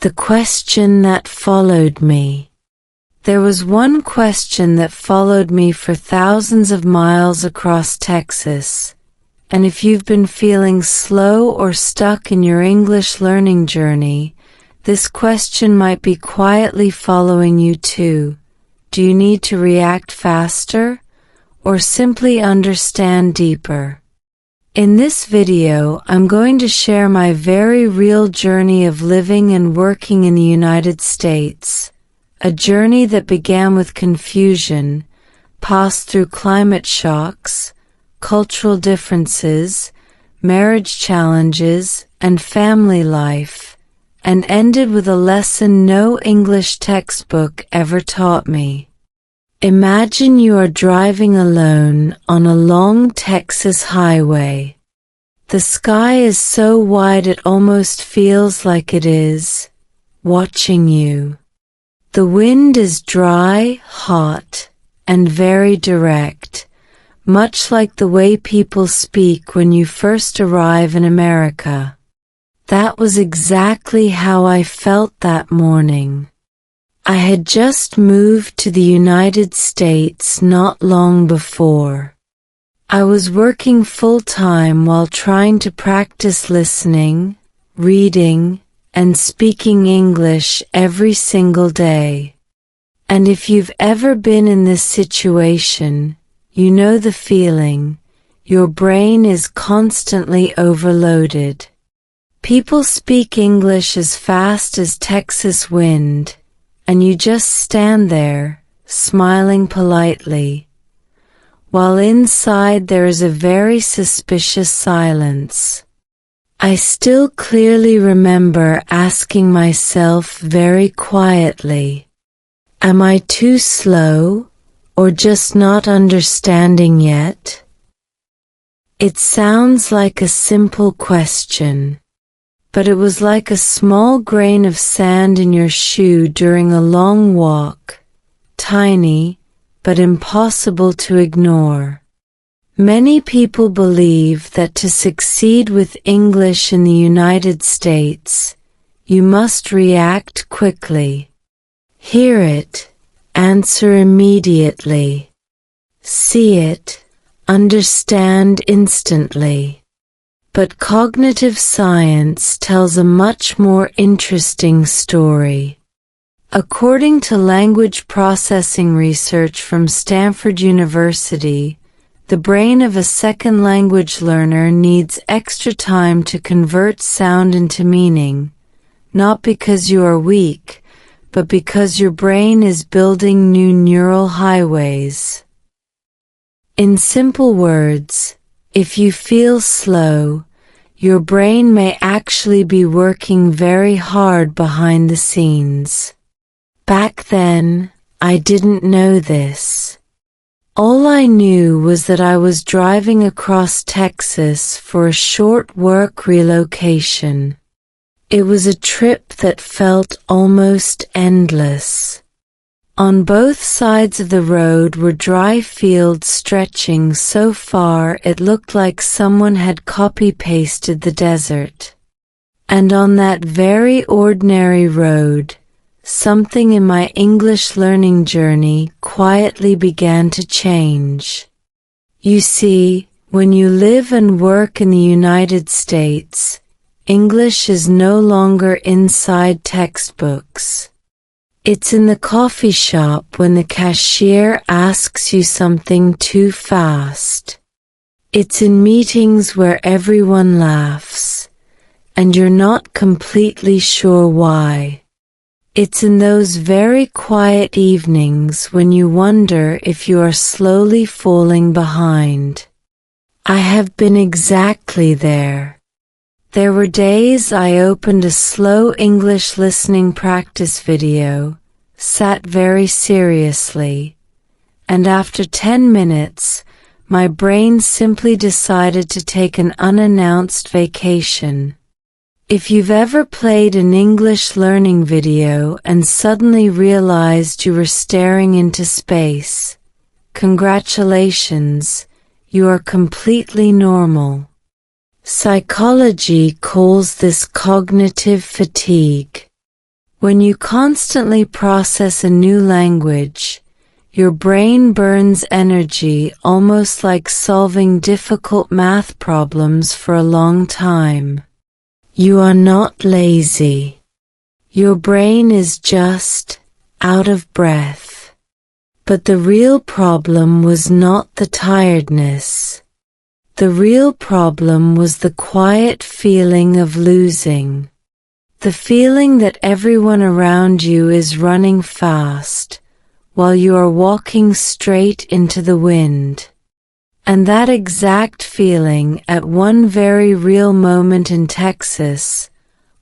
The question that followed me. There was one question that followed me for thousands of miles across Texas, and if you've been feeling slow or stuck in your English learning journey, this question might be quietly following you too. Do you need to react faster, or simply understand deeper? In this video, I'm going to share my very real journey of living and working in the United States, a journey that began with confusion, passed through climate shocks, cultural differences, marriage challenges, and family life, and ended with a lesson no English textbook ever taught me. Imagine you are driving alone on a long Texas highway. The sky is so wide it almost feels like it is watching you. The wind is dry, hot, and very direct, much like the way people speak when you first arrive in America. That was exactly how I felt that morning. I had just moved to the United States not long before. I was working full-time while trying to practice listening, reading, and speaking English every single day. And if you've ever been in this situation, you know the feeling. Your brain is constantly overloaded. People speak English as fast as Texas wind, and you just stand there, smiling politely, while inside there is a very suspicious silence. I still clearly remember asking myself very quietly, am I too slow, or just not understanding yet? It sounds like a simple question, but it was like a small grain of sand in your shoe during a long walk, tiny, but impossible to ignore. Many people believe that to succeed with English in the United States, you must react quickly. Hear it, answer immediately. See it, understand instantly. But cognitive science tells a much more interesting story. According to language processing research from Stanford University, the brain of a second language learner needs extra time to convert sound into meaning, not because you are weak, but because your brain is building new neural highways. In simple words, if you feel slow, your brain may actually be working very hard behind the scenes. Back then, I didn't know this. All I knew was that I was driving across Texas for a short work relocation. It was a trip that felt almost endless. On both sides of the road were dry fields stretching so far it looked like someone had copy-pasted the desert. And on that very ordinary road, something in my English learning journey quietly began to change. You see, when you live and work in the United States, English is no longer inside textbooks. It's in the coffee shop when the cashier asks you something too fast. It's in meetings where everyone laughs, and you're not completely sure why. It's in those very quiet evenings when you wonder if you are slowly falling behind. I have been exactly there. There were days I opened a slow English listening practice video, sat very seriously, and after 10 minutes, my brain simply decided to take an unannounced vacation. If you've ever played an English learning video and suddenly realized you were staring into space, congratulations, you are completely normal. Psychology calls this cognitive fatigue. When you constantly process a new language, your brain burns energy almost like solving difficult math problems for a long time. You are not lazy. Your brain is just out of breath. But the real problem was not the tiredness. The real problem was the quiet feeling of losing. The feeling that everyone around you is running fast, while you are walking straight into the wind. And that exact feeling at one very real moment in Texas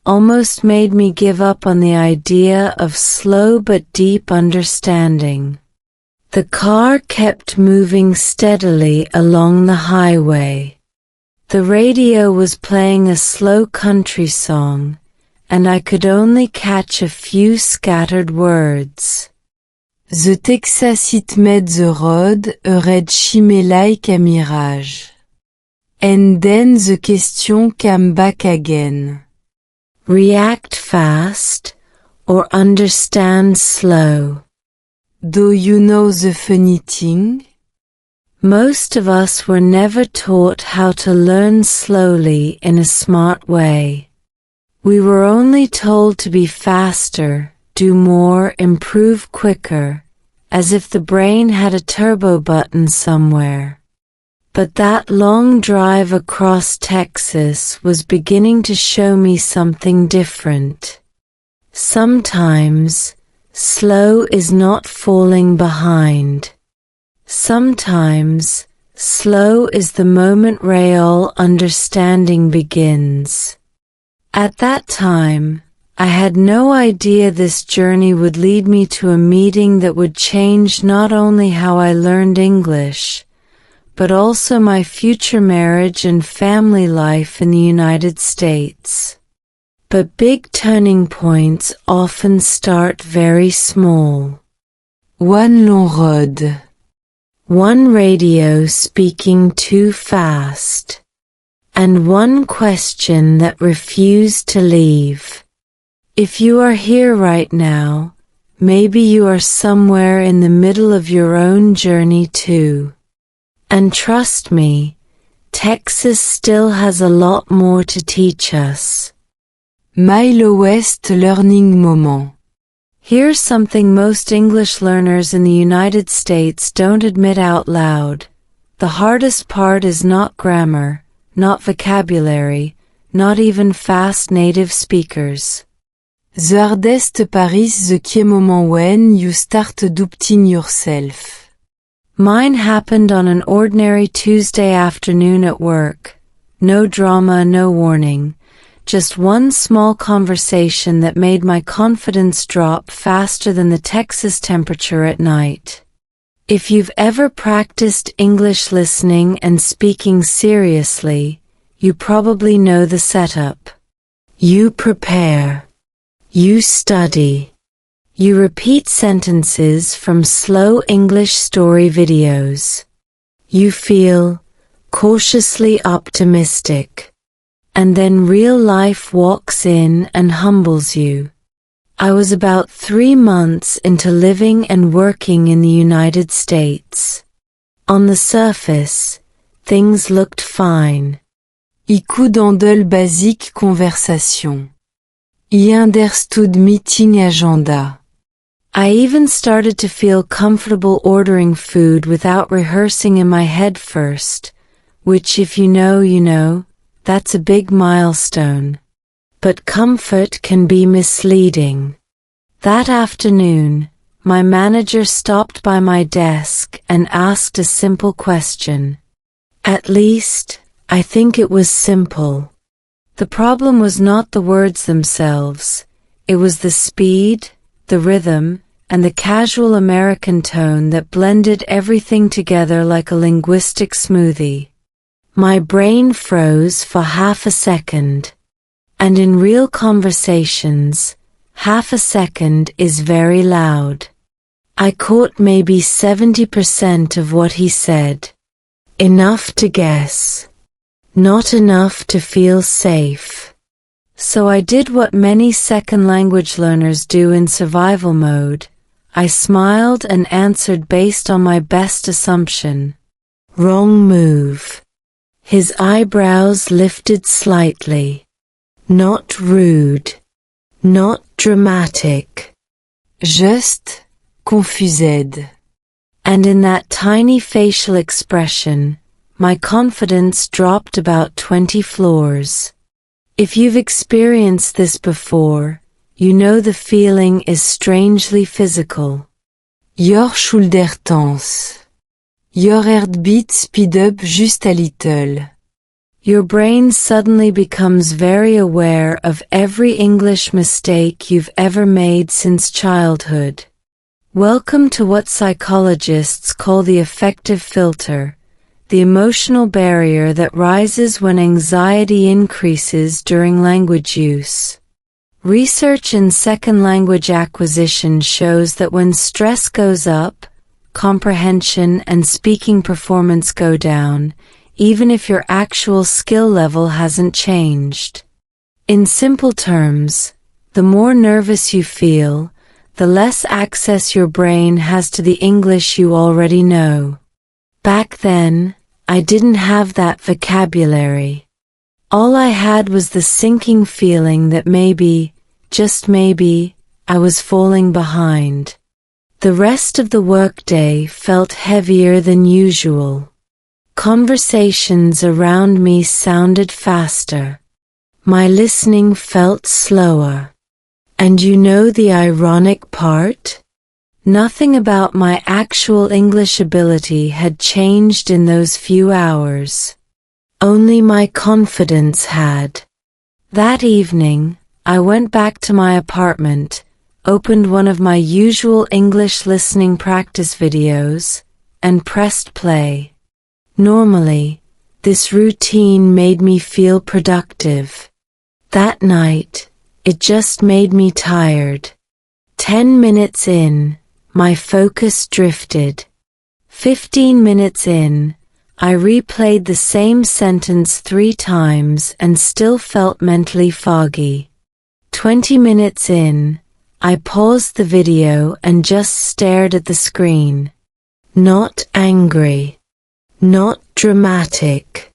almost made me give up on the idea of slow but deep understanding. The car kept moving steadily along the highway. The radio was playing a slow country song, and I could only catch a few scattered words. The Texas it made the road a red shimmy like a mirage. And then the question came back again. React fast or understand slow. Do you know the funny thing? Most of us were never taught how to learn slowly in a smart way. We were only told to be faster, do more, improve quicker, as if the brain had a turbo button somewhere. But that long drive across Texas was beginning to show me something different. Sometimes, slow is not falling behind. Sometimes, slow is the moment real understanding begins. At that time, I had no idea this journey would lead me to a meeting that would change not only how I learned English, but also my future marriage and family life in the United States. But big turning points often start very small. One long road. One radio speaking too fast. And one question that refused to leave. If you are here right now, maybe you are somewhere in the middle of your own journey too. And trust me, Texas still has a lot more to teach us. My lowest learning moment. Here's something most English learners in the United States don't admit out loud. The hardest part is not grammar, not vocabulary, not even fast native speakers. The hardest part is the key moment when you start doubting yourself. Mine happened on an ordinary Tuesday afternoon at work. No drama, no warning. Just one small conversation that made my confidence drop faster than the Texas temperature at night. If you've ever practiced English listening and speaking seriously, you probably know the setup. You prepare. You study. You repeat sentences from slow English story videos. You feel cautiously optimistic. And then real life walks in and humbles you. I was about 3 months into living and working in the United States. On the surface, things looked fine. I could handle basic conversation. I understood meeting agenda. I even started to feel comfortable ordering food without rehearsing in my head first, which if you know, you know, that's a big milestone. But comfort can be misleading. That afternoon, my manager stopped by my desk and asked a simple question. At least, I think it was simple. The problem was not the words themselves. It was the speed, the rhythm, and the casual American tone that blended everything together like a linguistic smoothie. My brain froze for half a second. And in real conversations, half a second is very loud. I caught maybe 70% of what he said. Enough to guess. Not enough to feel safe. So I did what many second language learners do in survival mode. I smiled and answered based on my best assumption. Wrong move. His eyebrows lifted slightly. Not rude. Not dramatic. Juste, confused. And in that tiny facial expression, my confidence dropped about 20 floors. If you've experienced this before, you know the feeling is strangely physical. Your schultertans. Your heartbeat speed up just a little. Your brain suddenly becomes very aware of every English mistake you've ever made since childhood. Welcome to what psychologists call the affective filter, the emotional barrier that rises when anxiety increases during language use. Research in second language acquisition shows that when stress goes up, comprehension and speaking performance go down, even if your actual skill level hasn't changed. In simple terms, the more nervous you feel, the less access your brain has to the English you already know. Back then, I didn't have that vocabulary. All I had was the sinking feeling that maybe, just maybe, I was falling behind. The rest of the workday felt heavier than usual. Conversations around me sounded faster. My listening felt slower. And you know the ironic part? Nothing about my actual English ability had changed in those few hours. Only my confidence had. That evening, I went back to my apartment, opened one of my usual English listening practice videos, and pressed play. Normally, this routine made me feel productive. That night, it just made me tired. 10 minutes in, my focus drifted. 15 minutes in, I replayed the same sentence 3 times and still felt mentally foggy. 20 minutes in, I paused the video and just stared at the screen. Not angry. Not dramatic.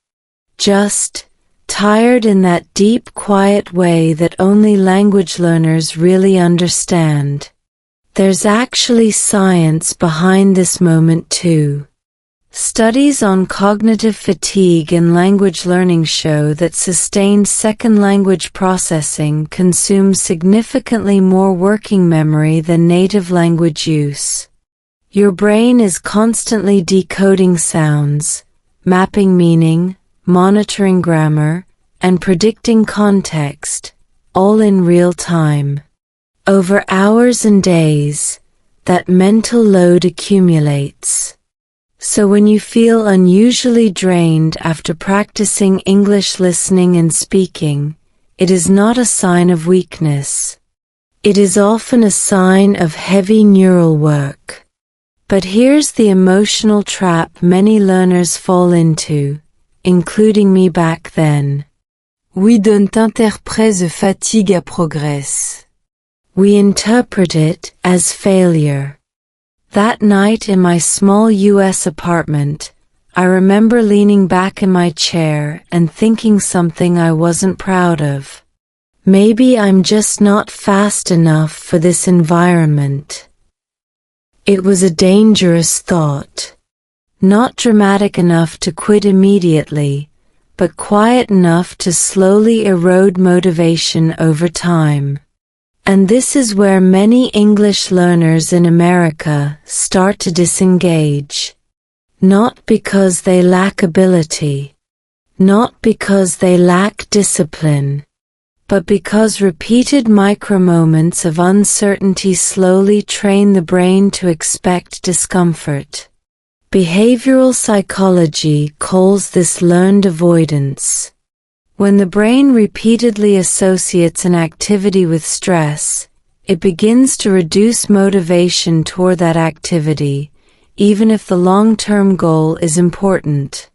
Just tired in that deep, quiet way that only language learners really understand. There's actually science behind this moment too. Studies on cognitive fatigue in language learning show that sustained second language processing consumes significantly more working memory than native language use. Your brain is constantly decoding sounds, mapping meaning, monitoring grammar, and predicting context, all in real time. Over hours and days, that mental load accumulates. So when you feel unusually drained after practicing English listening and speaking, it is not a sign of weakness. It is often a sign of heavy neural work. But here's the emotional trap many learners fall into, including me back then. We don't interpret the fatigue as progress. We interpret it as failure. That night in my small US apartment, I remember leaning back in my chair and thinking something I wasn't proud of. Maybe I'm just not fast enough for this environment. It was a dangerous thought. Not dramatic enough to quit immediately, but quiet enough to slowly erode motivation over time. And this is where many English learners in America start to disengage. Not because they lack ability. Not because they lack discipline. But because repeated micro-moments of uncertainty slowly train the brain to expect discomfort. Behavioral psychology calls this learned avoidance. When the brain repeatedly associates an activity with stress, it begins to reduce motivation toward that activity, even if the long-term goal is important.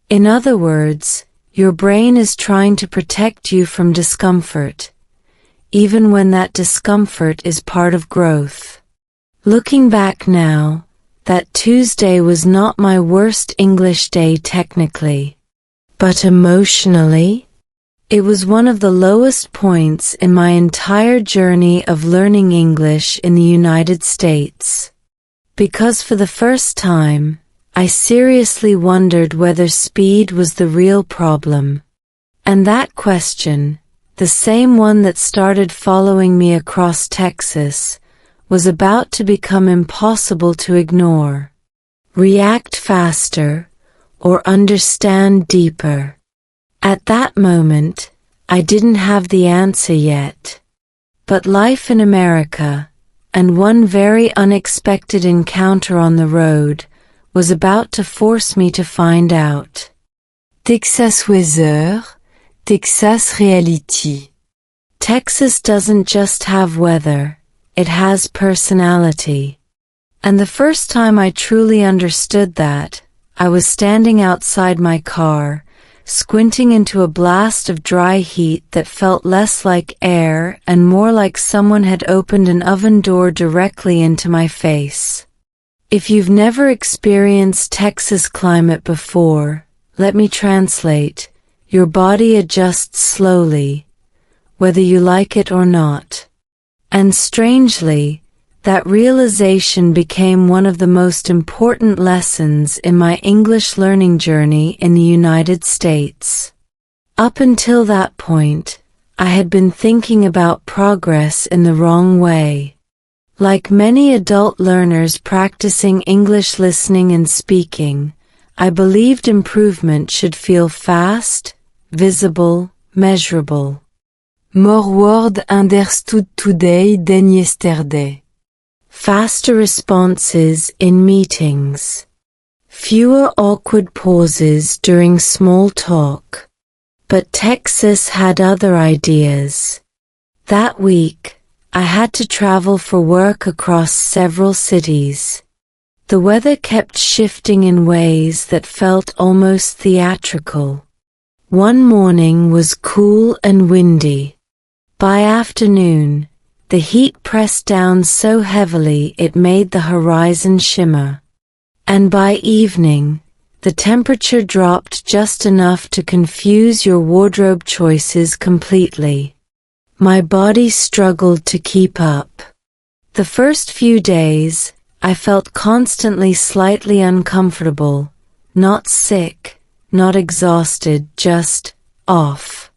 In other words, Your brain is trying to protect you from discomfort, even when that discomfort is part of growth. Looking back now, that Tuesday was not my worst English day technically. But emotionally, it was one of the lowest points in my entire journey of learning English in the United States. Because for the first time, I seriously wondered whether speed was the real problem. And that question, the same one that started following me across Texas, was about to become impossible to ignore. React faster, or understand deeper. At that moment, I didn't have the answer yet. But life in America, and one very unexpected encounter on the road, was about to force me to find out. Texas weather, Texas reality. Texas doesn't just have weather, it has personality. And the first time I truly understood that, I was standing outside my car, squinting into a blast of dry heat that felt less like air and more like someone had opened an oven door directly into my face. If you've never experienced Texas climate before, let me translate. Your body adjusts slowly, whether you like it or not. And strangely, that realization became one of the most important lessons in my English learning journey in the United States. Up until that point, I had been thinking about progress in the wrong way. Like many adult learners practicing English listening and speaking, I believed improvement should feel fast, visible, measurable. More word understood today than yesterday. Faster responses in meetings. Fewer awkward pauses during small talk. But Texas had other ideas. That week, I had to travel for work across several cities. The weather kept shifting in ways that felt almost theatrical. One morning was cool and windy. By afternoon, the heat pressed down so heavily it made the horizon shimmer. And by evening, the temperature dropped just enough to confuse your wardrobe choices completely. My body struggled to keep up. The first few days, I felt constantly slightly uncomfortable, not sick, not exhausted, just off.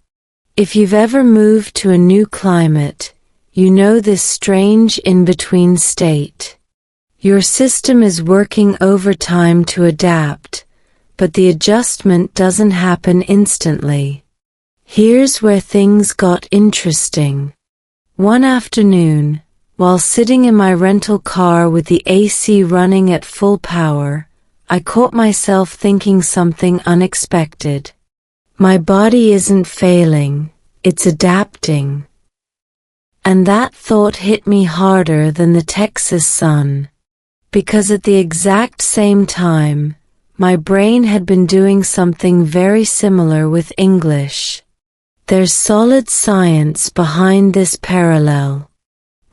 If you've ever moved to a new climate, you know this strange in-between state. Your system is working overtime to adapt, but the adjustment doesn't happen instantly. Here's where things got interesting. One afternoon, while sitting in my rental car with the AC running at full power, I caught myself thinking something unexpected. My body isn't failing, it's adapting. And that thought hit me harder than the Texas sun. Because at the exact same time, my brain had been doing something very similar with English. There's solid science behind this parallel.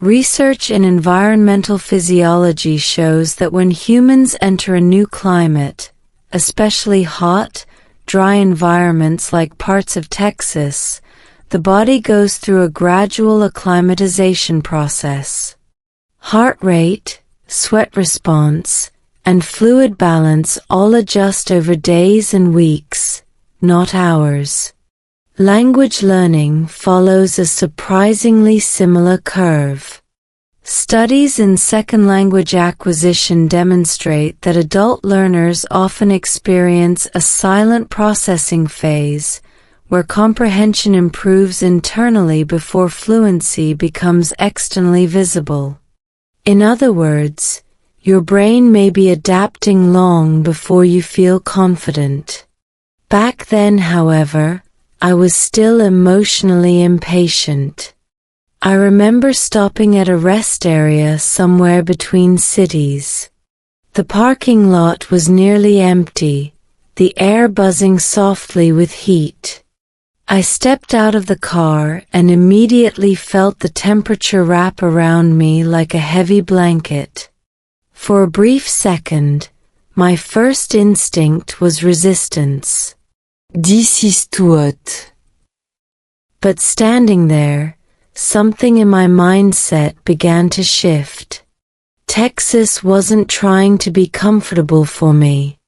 Research in environmental physiology shows that when humans enter a new climate, especially hot, dry environments like parts of Texas, the body goes through a gradual acclimatization process. Heart rate, sweat response, and fluid balance all adjust over days and weeks, not hours. Language learning follows a surprisingly similar curve. Studies in second language acquisition demonstrate that adult learners often experience a silent processing phase, where comprehension improves internally before fluency becomes externally visible. In other words, your brain may be adapting long before you feel confident. Back then, however, I was still emotionally impatient. I remember stopping at a rest area somewhere between cities. The parking lot was nearly empty, the air buzzing softly with heat. I stepped out of the car and immediately felt the temperature wrap around me like a heavy blanket. For a brief second, my first instinct was resistance. This is too hot. But standing there, something in my mindset began to shift. Texas wasn't trying to be comfortable for me.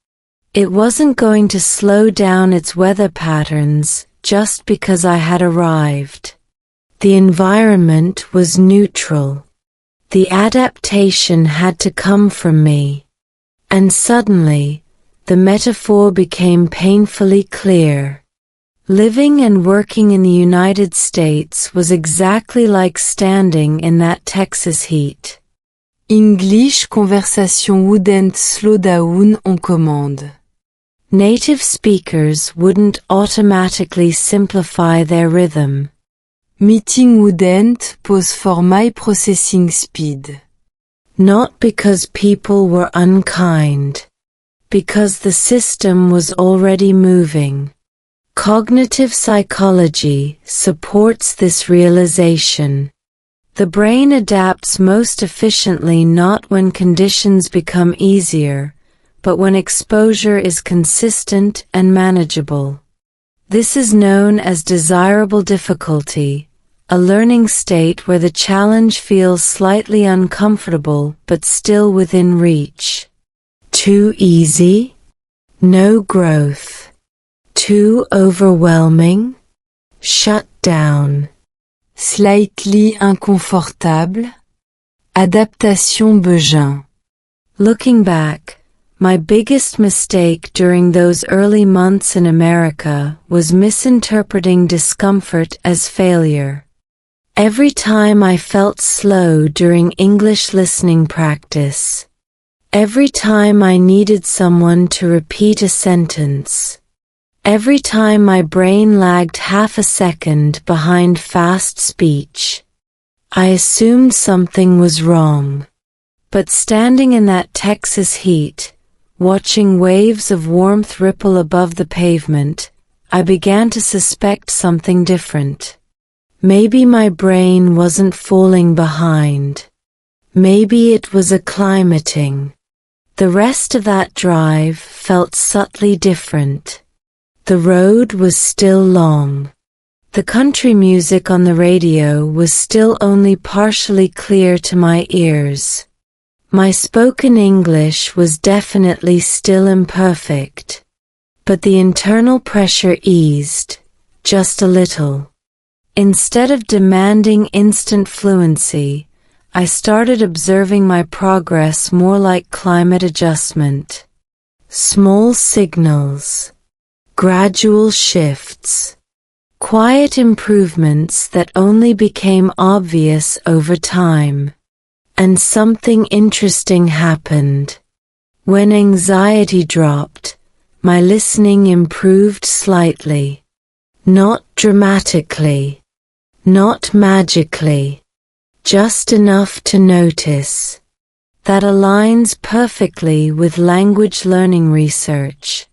It wasn't going to slow down its weather patterns just because I had arrived. The environment was neutral. The adaptation had to come from me. And suddenly, the metaphor became painfully clear. Living and working in the United States was exactly like standing in that Texas heat. English conversation wouldn't slow down on command. Native speakers wouldn't automatically simplify their rhythm. Meeting wouldn't pause for my processing speed. Not because people were unkind. Because the system was already moving. Cognitive psychology supports this realization. The brain adapts most efficiently not when conditions become easier, but when exposure is consistent and manageable. This is known as desirable difficulty, a learning state where the challenge feels slightly uncomfortable but still within reach. Too easy? No growth. Too overwhelming? Shut down. Slightly inconfortable? Adaptation besoin. Looking back, my biggest mistake during those early months in America was misinterpreting discomfort as failure. Every time I felt slow during English listening practice, every time I needed someone to repeat a sentence, every time my brain lagged half a second behind fast speech, I assumed something was wrong. But standing in that Texas heat, watching waves of warmth ripple above the pavement, I began to suspect something different. Maybe my brain wasn't falling behind. Maybe it was acclimating. The rest of that drive felt subtly different. The road was still long. The country music on the radio was still only partially clear to my ears. My spoken English was definitely still imperfect. But the internal pressure eased, just a little. Instead of demanding instant fluency, I started observing my progress more like climate adjustment. Small signals. Gradual shifts. Quiet improvements that only became obvious over time. And something interesting happened. When anxiety dropped, my listening improved slightly. Not dramatically. Not magically. Just enough to notice. That aligns perfectly with language learning research.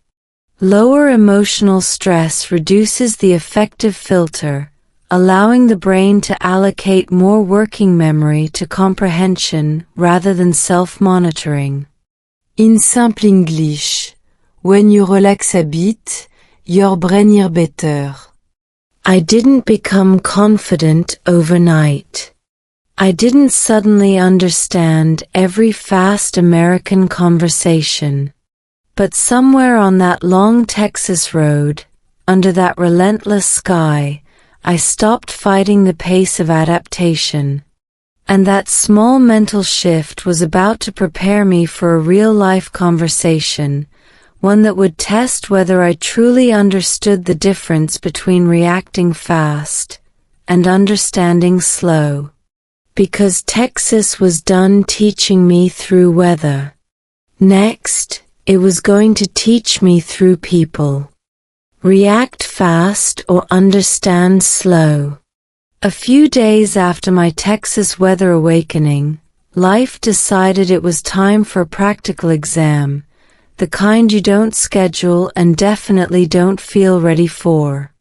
Lower emotional stress reduces the affective filter, allowing the brain to allocate more working memory to comprehension rather than self-monitoring. In simple English, when you relax a bit, your brain hears better. I didn't become confident overnight. I didn't suddenly understand every fast American conversation. But somewhere on that long Texas road, under that relentless sky, I stopped fighting the pace of adaptation. And that small mental shift was about to prepare me for a real-life conversation, one that would test whether I truly understood the difference between reacting fast and understanding slow. Because Texas was done teaching me through weather. Next, it was going to teach me through people. React fast or understand slow. A few days after my Texas weather awakening, life decided it was time for a practical exam, the kind you don't schedule and definitely don't feel ready for.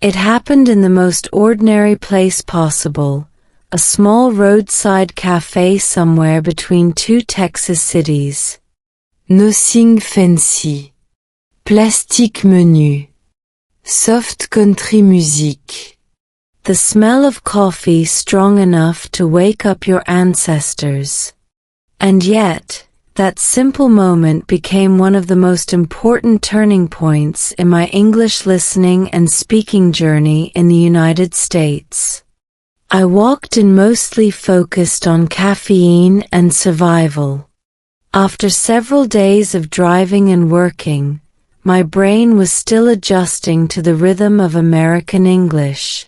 It happened in the most ordinary place possible, a small roadside cafe somewhere between two Texas cities. Nothing fancy. Plastic menu. Soft country music. The smell of coffee strong enough to wake up your ancestors. And yet, that simple moment became one of the most important turning points in my English listening and speaking journey in the United States. I walked in mostly focused on caffeine and survival. After several days of driving and working, my brain was still adjusting to the rhythm of American English.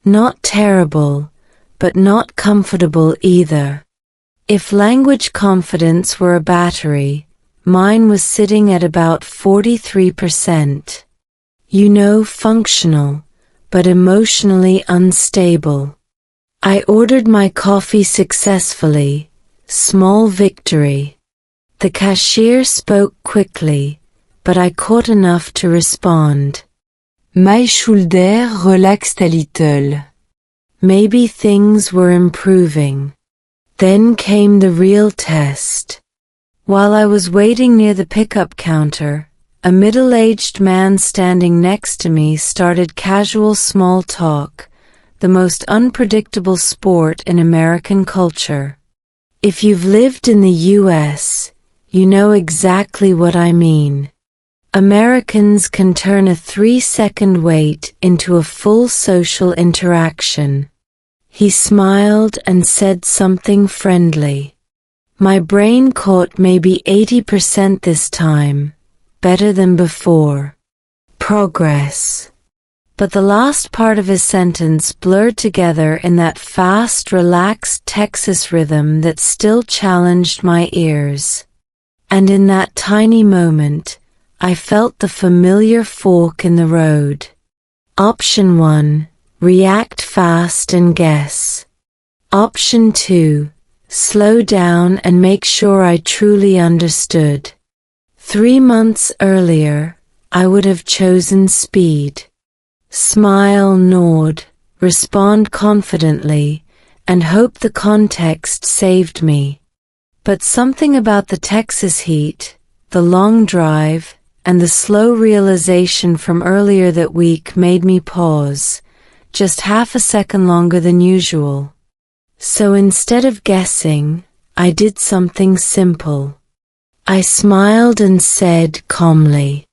Not terrible, but not comfortable either. If language confidence were a battery, mine was sitting at about 43%. You know, functional, but emotionally unstable. I ordered my coffee successfully, small victory. The cashier spoke quickly, but I caught enough to respond. My shoulder relaxed a little. Maybe things were improving. Then came the real test. While I was waiting near the pickup counter, a middle-aged man standing next to me started casual small talk, the most unpredictable sport in American culture. If you've lived in the US, you know exactly what I mean. Americans can turn a 3-second wait into a full social interaction. He smiled and said something friendly. My brain caught maybe 80% this time, better than before. Progress. But the last part of his sentence blurred together in that fast, relaxed Texas rhythm that still challenged my ears. And in that tiny moment, I felt the familiar fork in the road. Option 1. React fast and guess. Option 2. Slow down and make sure I truly understood. 3 months earlier, I would have chosen speed. Smile, nod, respond confidently, and hope the context saved me. But something about the Texas heat, the long drive, and the slow realization from earlier that week made me pause, just half a second longer than usual. So instead of guessing, I did something simple. I smiled and said calmly,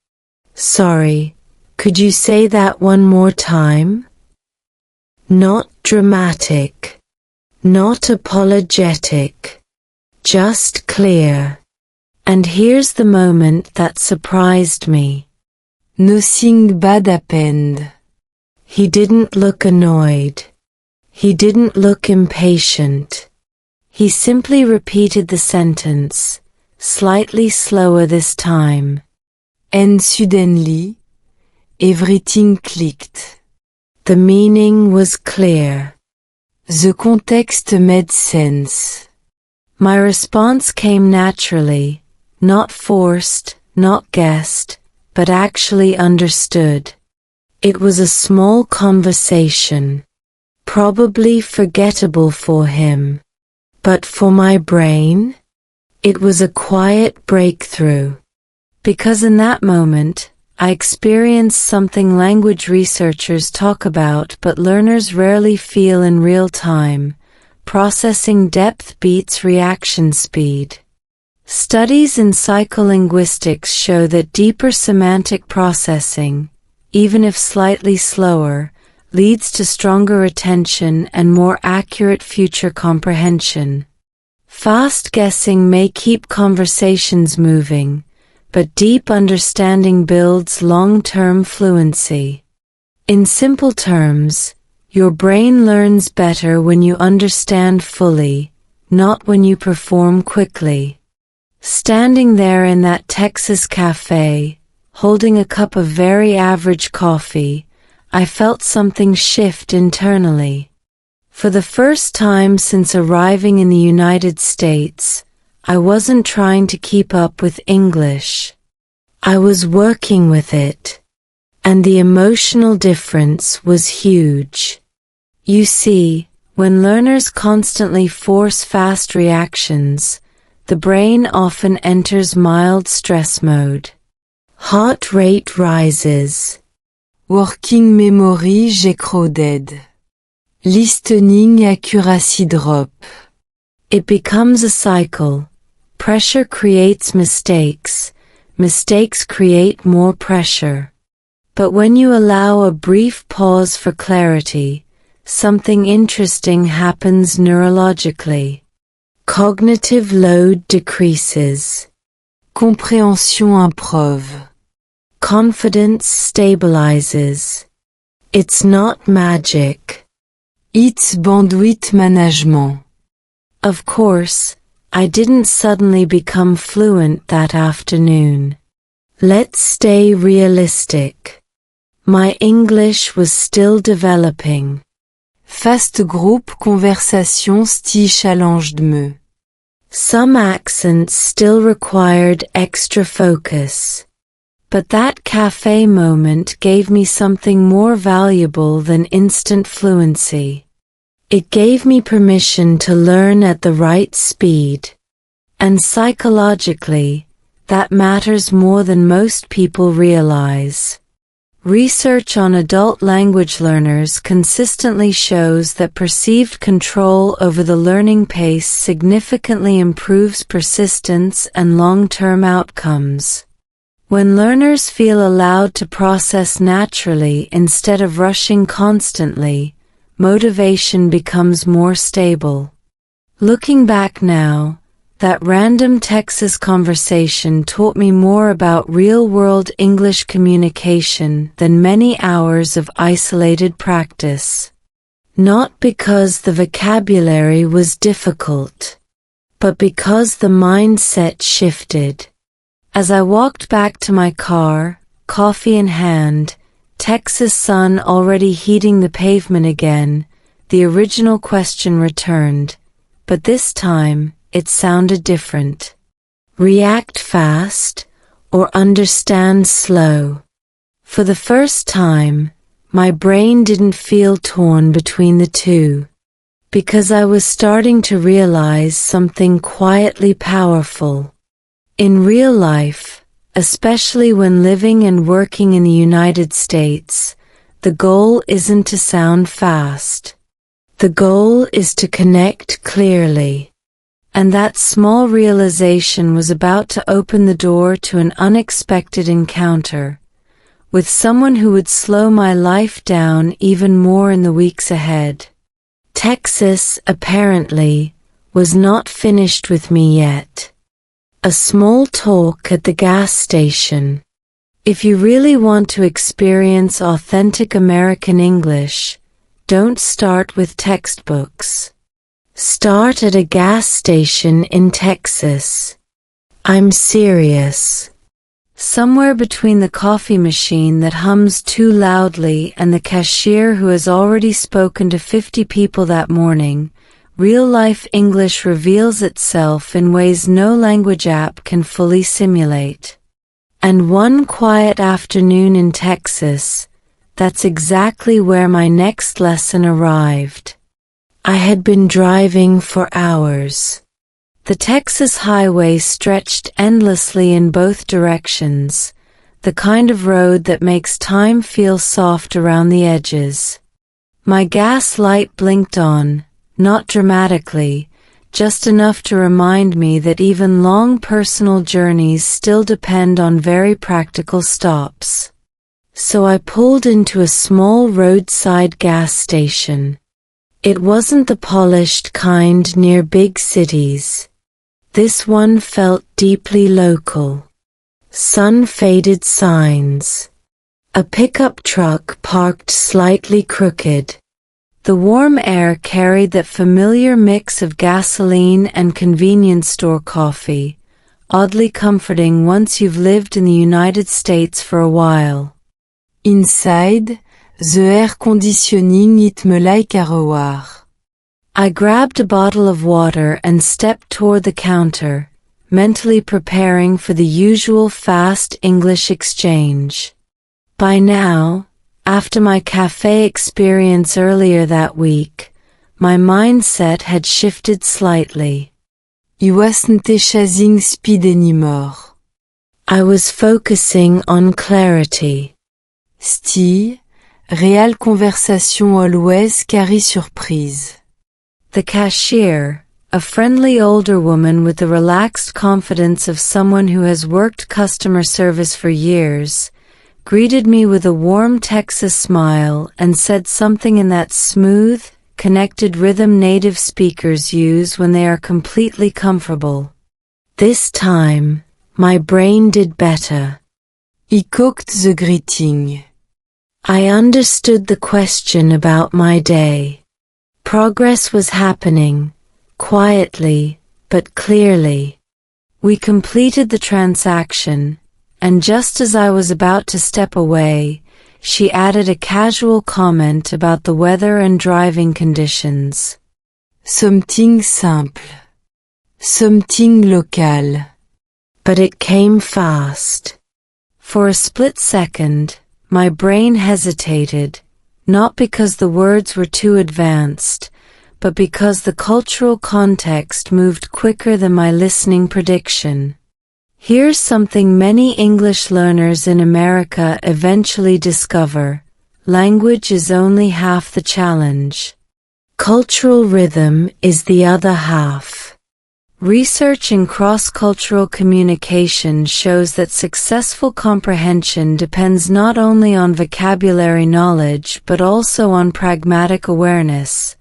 "Sorry, could you say that one more time?" Not dramatic, not apologetic, just clear. And here's the moment that surprised me. Nothing bad happened. He didn't look annoyed. He didn't look impatient. He simply repeated the sentence, slightly slower this time. And suddenly, everything clicked. The meaning was clear. The context made sense. My response came naturally, not forced, not guessed, but actually understood. It was a small conversation, probably forgettable for him. But for my brain, it was a quiet breakthrough. Because in that moment, I experienced something language researchers talk about but learners rarely feel in real time: processing depth beats reaction speed. Studies in psycholinguistics show that deeper semantic processing, even if slightly slower, leads to stronger attention and more accurate future comprehension. Fast guessing may keep conversations moving, but deep understanding builds long-term fluency. In simple terms, your brain learns better when you understand fully, not when you perform quickly. Standing there in that Texas cafe, holding a cup of very average coffee, I felt something shift internally. For the first time since arriving in the United States, I wasn't trying to keep up with English. I was working with it. And the emotional difference was huge. You see, when learners constantly force fast reactions, the brain often enters mild stress mode. Heart rate rises. Working memory j'écroded. Listening accuracy drop. It becomes a cycle. Pressure creates mistakes. Mistakes create more pressure. But when you allow a brief pause for clarity, something interesting happens neurologically. Cognitive load decreases. Compréhension improve. Confidence stabilizes. It's not magic. It's bandwidth management. Of course, I didn't suddenly become fluent that afternoon. Let's stay realistic. My English was still developing. Fast group conversation style challenge-me. Some accents still required extra focus. But that cafe moment gave me something more valuable than instant fluency. It gave me permission to learn at the right speed. And psychologically, that matters more than most people realize. Research on adult language learners consistently shows that perceived control over the learning pace significantly improves persistence and long-term outcomes. When learners feel allowed to process naturally instead of rushing constantly, motivation becomes more stable. Looking back now, that random Texas conversation taught me more about real-world English communication than many hours of isolated practice. Not because the vocabulary was difficult, but because the mindset shifted. As I walked back to my car, coffee in hand, Texas sun already heating the pavement again, the original question returned, but this time, it sounded different. React fast, or understand slow. For the first time, my brain didn't feel torn between the two. Because I was starting to realize something quietly powerful. In real life, especially when living and working in the United States, the goal isn't to sound fast. The goal is to connect clearly. And that small realization was about to open the door to an unexpected encounter, with someone who would slow my life down even more in the weeks ahead. Texas, apparently, was not finished with me yet. A small talk at the gas station. If you really want to experience authentic American English, don't start with textbooks. Start at a gas station in Texas. I'm serious. Somewhere between the coffee machine that hums too loudly and the cashier who has already spoken to 50 people that morning, real-life English reveals itself in ways no language app can fully simulate. And one quiet afternoon in Texas, that's exactly where my next lesson arrived. I had been driving for hours. The Texas highway stretched endlessly in both directions, the kind of road that makes time feel soft around the edges. My gas light blinked on, not dramatically, just enough to remind me that even long personal journeys still depend on very practical stops. So I pulled into a small roadside gas station. It wasn't the polished kind near big cities. This one felt deeply local. Sun-faded signs. A pickup truck parked slightly crooked. The warm air carried that familiar mix of gasoline and convenience store coffee, oddly comforting once you've lived in the United States for a while. Inside, the air conditioning it me like a roar. I grabbed a bottle of water and stepped toward the counter, mentally preparing for the usual fast English exchange. By now, after my cafe experience earlier that week, my mindset had shifted slightly. I wasn't chasing speed anymore. I was focusing on clarity. Style, réelle conversation always carry surprise. The cashier, a friendly older woman with the relaxed confidence of someone who has worked customer service for years, greeted me with a warm Texas smile and said something in that smooth, connected rhythm native speakers use when they are completely comfortable. This time, my brain did better. I caught the greeting. I understood the question about my day. Progress was happening, quietly, but clearly. We completed the transaction, and just as I was about to step away, she added a casual comment about the weather and driving conditions. Something simple. Something local. But it came fast. For a split second, my brain hesitated, not because the words were too advanced, but because the cultural context moved quicker than my listening prediction. Here's something many English learners in America eventually discover: language is only half the challenge. Cultural rhythm is the other half. Research in cross-cultural communication shows that successful comprehension depends not only on vocabulary knowledge but also on pragmatic awareness,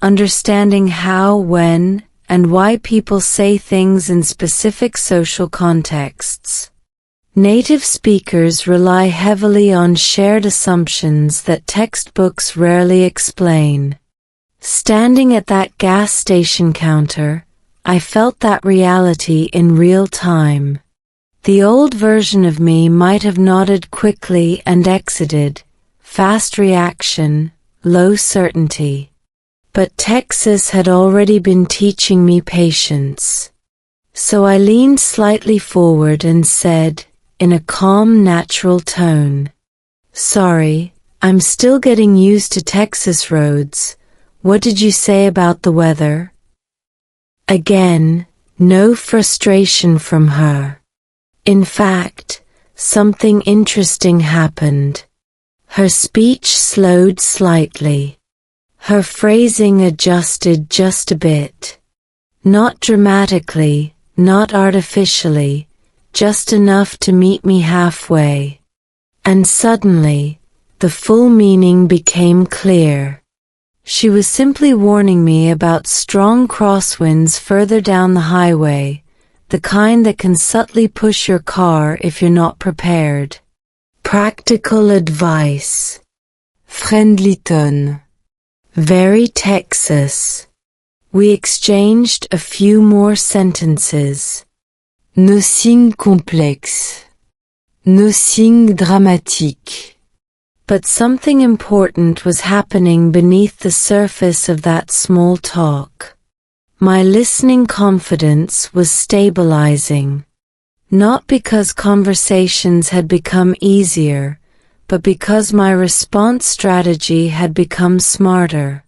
understanding how, when, and why people say things in specific social contexts. Native speakers rely heavily on shared assumptions that textbooks rarely explain. Standing at that gas station counter, I felt that reality in real time. The old version of me might have nodded quickly and exited, fast reaction, low certainty. But Texas had already been teaching me patience. So I leaned slightly forward and said, in a calm, natural tone, "Sorry, I'm still getting used to Texas roads. What did you say about the weather?" Again, no frustration from her. In fact, something interesting happened. Her speech slowed slightly. Her phrasing adjusted just a bit. Not dramatically, not artificially, just enough to meet me halfway. And suddenly, the full meaning became clear. She was simply warning me about strong crosswinds further down the highway, the kind that can subtly push your car if you're not prepared. Practical advice. Friendly tone. Very Texas. We exchanged a few more sentences. Nothing complex. Nothing dramatique. But something important was happening beneath the surface of that small talk. My listening confidence was stabilizing. Not because conversations had become easier, but because my response strategy had become smarter.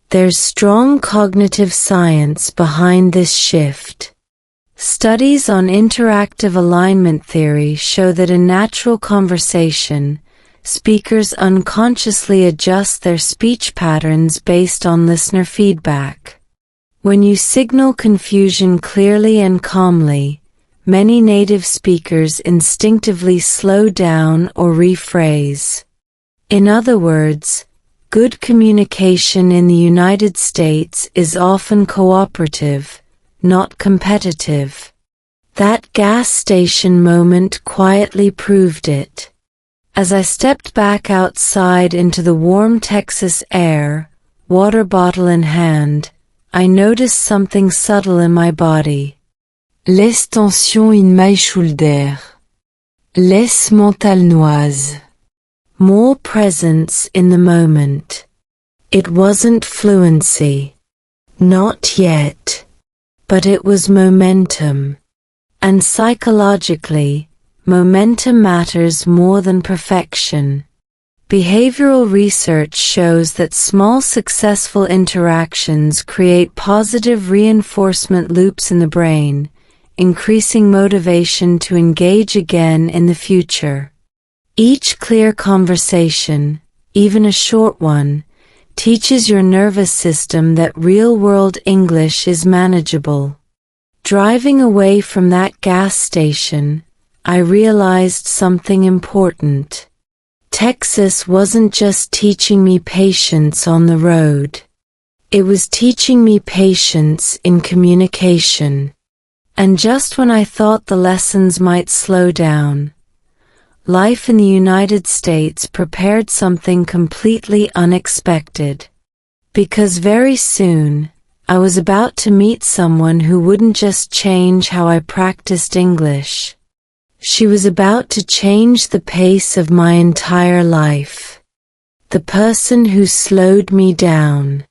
There's strong cognitive science behind this shift. Studies on interactive alignment theory show that in natural conversation, speakers unconsciously adjust their speech patterns based on listener feedback. When you signal confusion clearly and calmly, many native speakers instinctively slow down or rephrase. In other words, good communication in the United States is often cooperative, not competitive. That gas station moment quietly proved it. As I stepped back outside into the warm Texas air, water bottle in hand, I noticed something subtle in my body. Laisse tension in my shoulder. Laisse mental noise. More presence in the moment. It wasn't fluency. Not yet. But it was momentum. And psychologically, momentum matters more than perfection. Behavioral research shows that small successful interactions create positive reinforcement loops in the brain, increasing motivation to engage again in the future. Each clear conversation, even a short one, teaches your nervous system that real-world English is manageable. Driving away from that gas station, I realized something important. Texas wasn't just teaching me patience on the road. It was teaching me patience in communication. And just when I thought the lessons might slow down, life in the United States prepared something completely unexpected. Because very soon, I was about to meet someone who wouldn't just change how I practiced English. She was about to change the pace of my entire life. The person who slowed me down.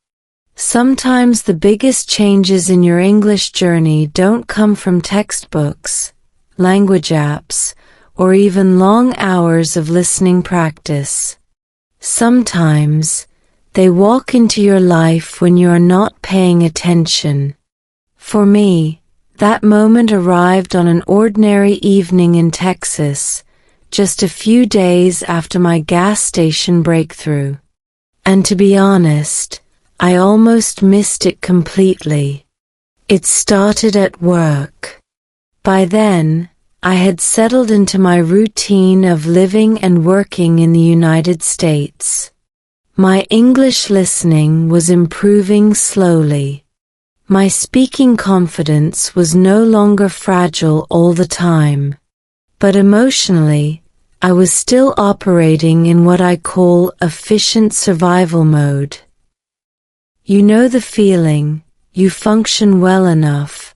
Sometimes the biggest changes in your English journey don't come from textbooks, language apps, or even long hours of listening practice. Sometimes, they walk into your life when you are not paying attention. For me, that moment arrived on an ordinary evening in Texas, just a few days after my gas station breakthrough. And to be honest, I almost missed it completely. It started at work. By then, I had settled into my routine of living and working in the United States. My English listening was improving slowly. My speaking confidence was no longer fragile all the time. But emotionally, I was still operating in what I call efficient survival mode. You know the feeling, you function well enough,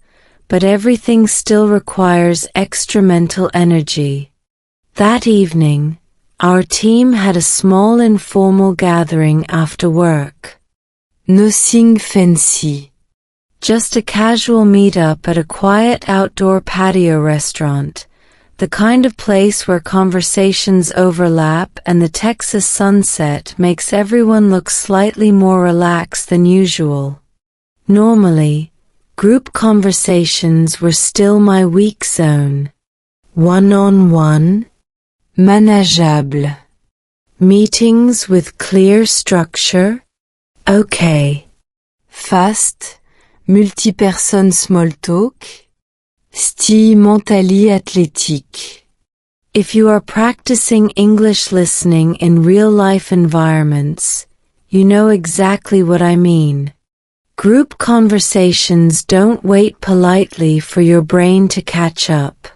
but everything still requires extra mental energy. That evening, our team had a small informal gathering after work. Nothing fancy. Just a casual meet-up at a quiet outdoor patio restaurant, the kind of place where conversations overlap and the Texas sunset makes everyone look slightly more relaxed than usual. Normally, group conversations were still my weak zone. One-on-one, Manageable. meetings with clear structure, okay. Fast, multi-personne small talk. Style mentally athlétique. If you are practicing English listening in real-life environments, you know exactly what I mean. Group conversations don't wait politely for your brain to catch up.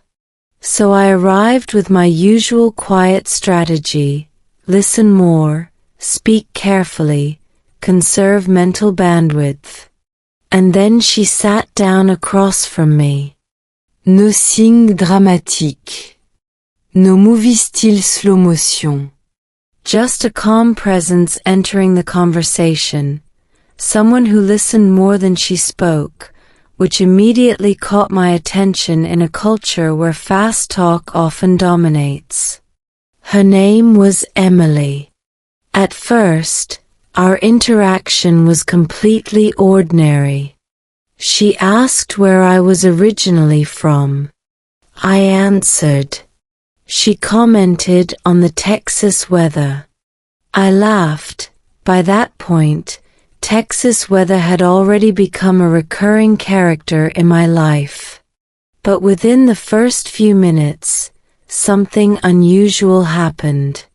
So I arrived with my usual quiet strategy: listen more, speak carefully, conserve mental bandwidth. And then she sat down across from me. Nothing dramatique. No movie style slow motion. Just a calm presence entering the conversation, someone who listened more than she spoke, which immediately caught my attention in a culture where fast talk often dominates. Her name was Emily. At first, our interaction was completely ordinary. She asked where I was originally from. I answered. She commented on the Texas weather. I laughed. By that point, Texas weather had already become a recurring character in my life. But within the first few minutes, something unusual happened.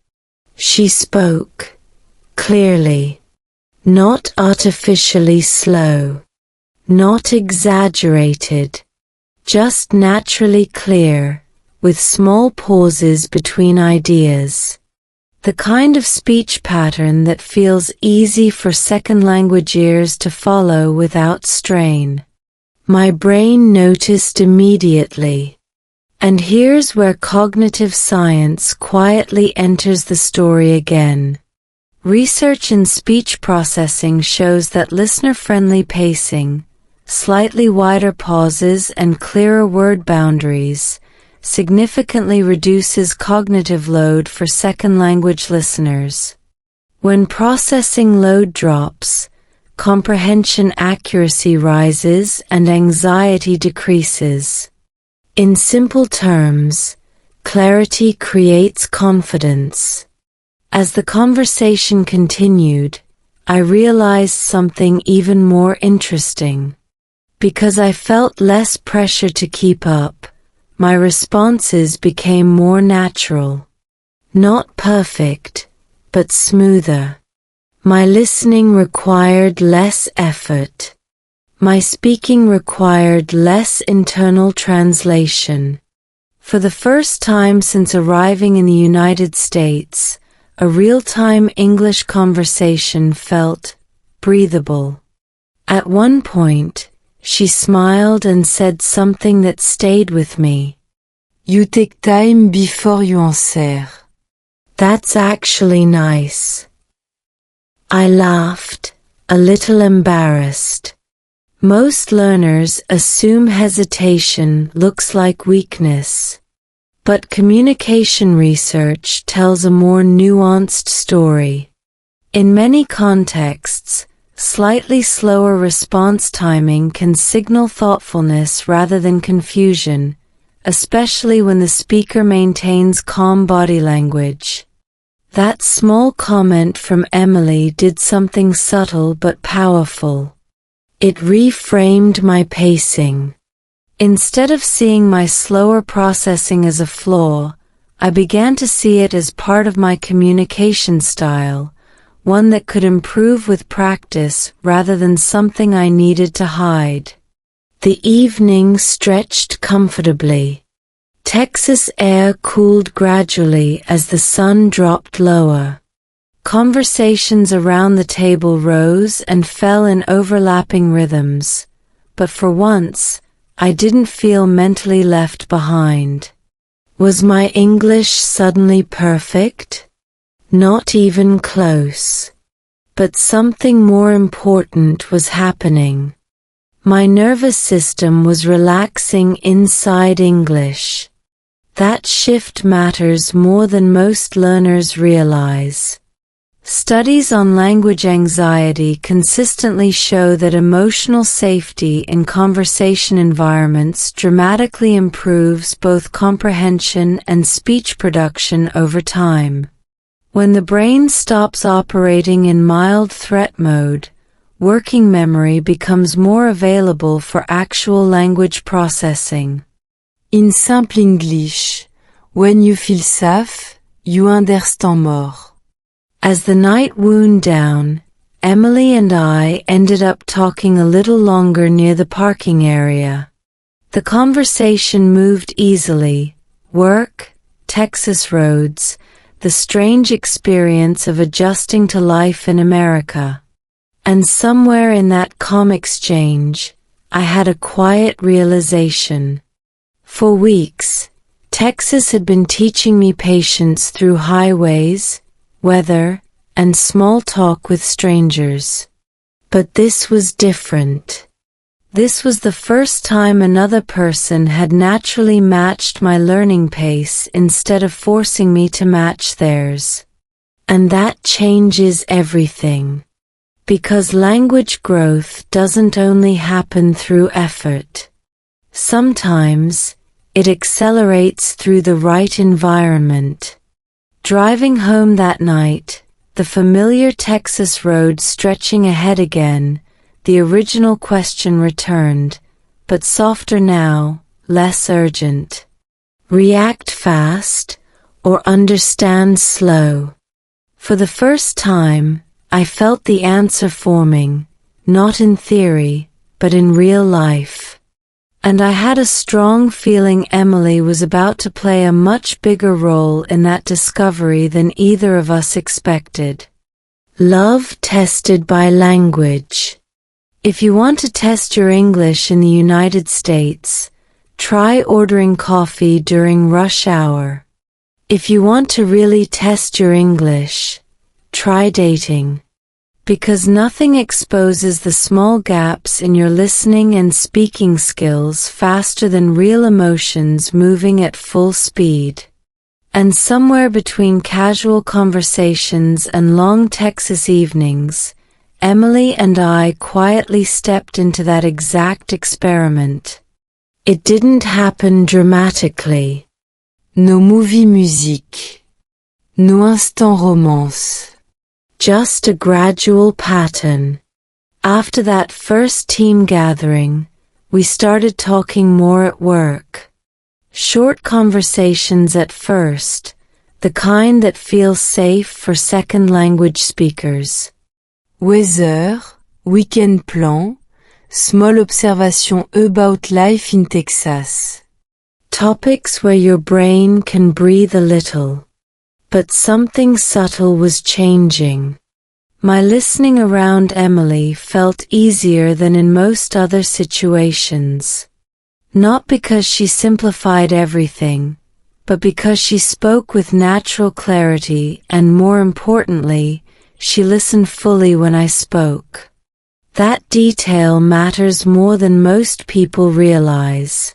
She spoke clearly, not artificially slow. Not exaggerated, just naturally clear, with small pauses between ideas. The kind of speech pattern that feels easy for second language ears to follow without strain. My brain noticed immediately. And here's where cognitive science quietly enters the story again. Research in speech processing shows that listener-friendly pacing, slightly wider pauses and clearer word boundaries, significantly reduces cognitive load for second-language listeners. When processing load drops, comprehension accuracy rises and anxiety decreases. In simple terms, clarity creates confidence. As the conversation continued, I realized something even more interesting. Because I felt less pressure to keep up, my responses became more natural. Not perfect, but smoother. My listening required less effort. My speaking required less internal translation. For the first time since arriving in the United States, a real-time English conversation felt breathable. At one point, she smiled and said something that stayed with me. You take time before you answer. That's actually nice. I laughed, a little embarrassed. Most learners assume hesitation looks like weakness. But communication research tells a more nuanced story. In many contexts, slightly slower response timing can signal thoughtfulness rather than confusion, especially when the speaker maintains calm body language. That small comment from Emily did something subtle but powerful. It reframed my pacing. Instead of seeing my slower processing as a flaw, I began to see it as part of my communication style, one that could improve with practice rather than something I needed to hide. The evening stretched comfortably. Texas air cooled gradually as the sun dropped lower. Conversations around the table rose and fell in overlapping rhythms, but for once, I didn't feel mentally left behind. Was my English suddenly perfect? Not even close. But something more important was happening. My nervous system was relaxing inside English. That shift matters more than most learners realize. Studies on language anxiety consistently show that emotional safety in conversation environments dramatically improves both comprehension and speech production over time. When the brain stops operating in mild threat mode, working memory becomes more available for actual language processing. In simple English, when you feel safe, you understand more. As the night wound down, Emily and I ended up talking a little longer near the parking area. The conversation moved easily: work, Texas roads, the strange experience of adjusting to life in America. And somewhere in that calm exchange, I had a quiet realization. For weeks, Texas had been teaching me patience through highways, weather, and small talk with strangers. But this was different. This was the first time another person had naturally matched my learning pace instead of forcing me to match theirs. And that changes everything. Because language growth doesn't only happen through effort. Sometimes, it accelerates through the right environment. Driving home that night, the familiar Texas road stretching ahead again, the original question returned, but softer now, less urgent. React fast, or understand slow? For the first time, I felt the answer forming, not in theory, but in real life. And I had a strong feeling Emily was about to play a much bigger role in that discovery than either of us expected. Love tested by language. If you want to test your English in the United States, try ordering coffee during rush hour. If you want to really test your English, try dating. Because nothing exposes the small gaps in your listening and speaking skills faster than real emotions moving at full speed. And somewhere between casual conversations and long Texas evenings, Emily and I quietly stepped into that exact experiment. It didn't happen dramatically. Nos movies musique. Nos instants romance. Just a gradual pattern. After that first team gathering, we started talking more at work. Short conversations at first, the kind that feels safe for second language speakers. Weather, weekend plan, small observation about life in Texas. Topics where your brain can breathe a little. But something subtle was changing. My listening around Emily felt easier than in most other situations. Not because she simplified everything, but because she spoke with natural clarity and, more importantly, she listened fully when I spoke. That detail matters more than most people realize.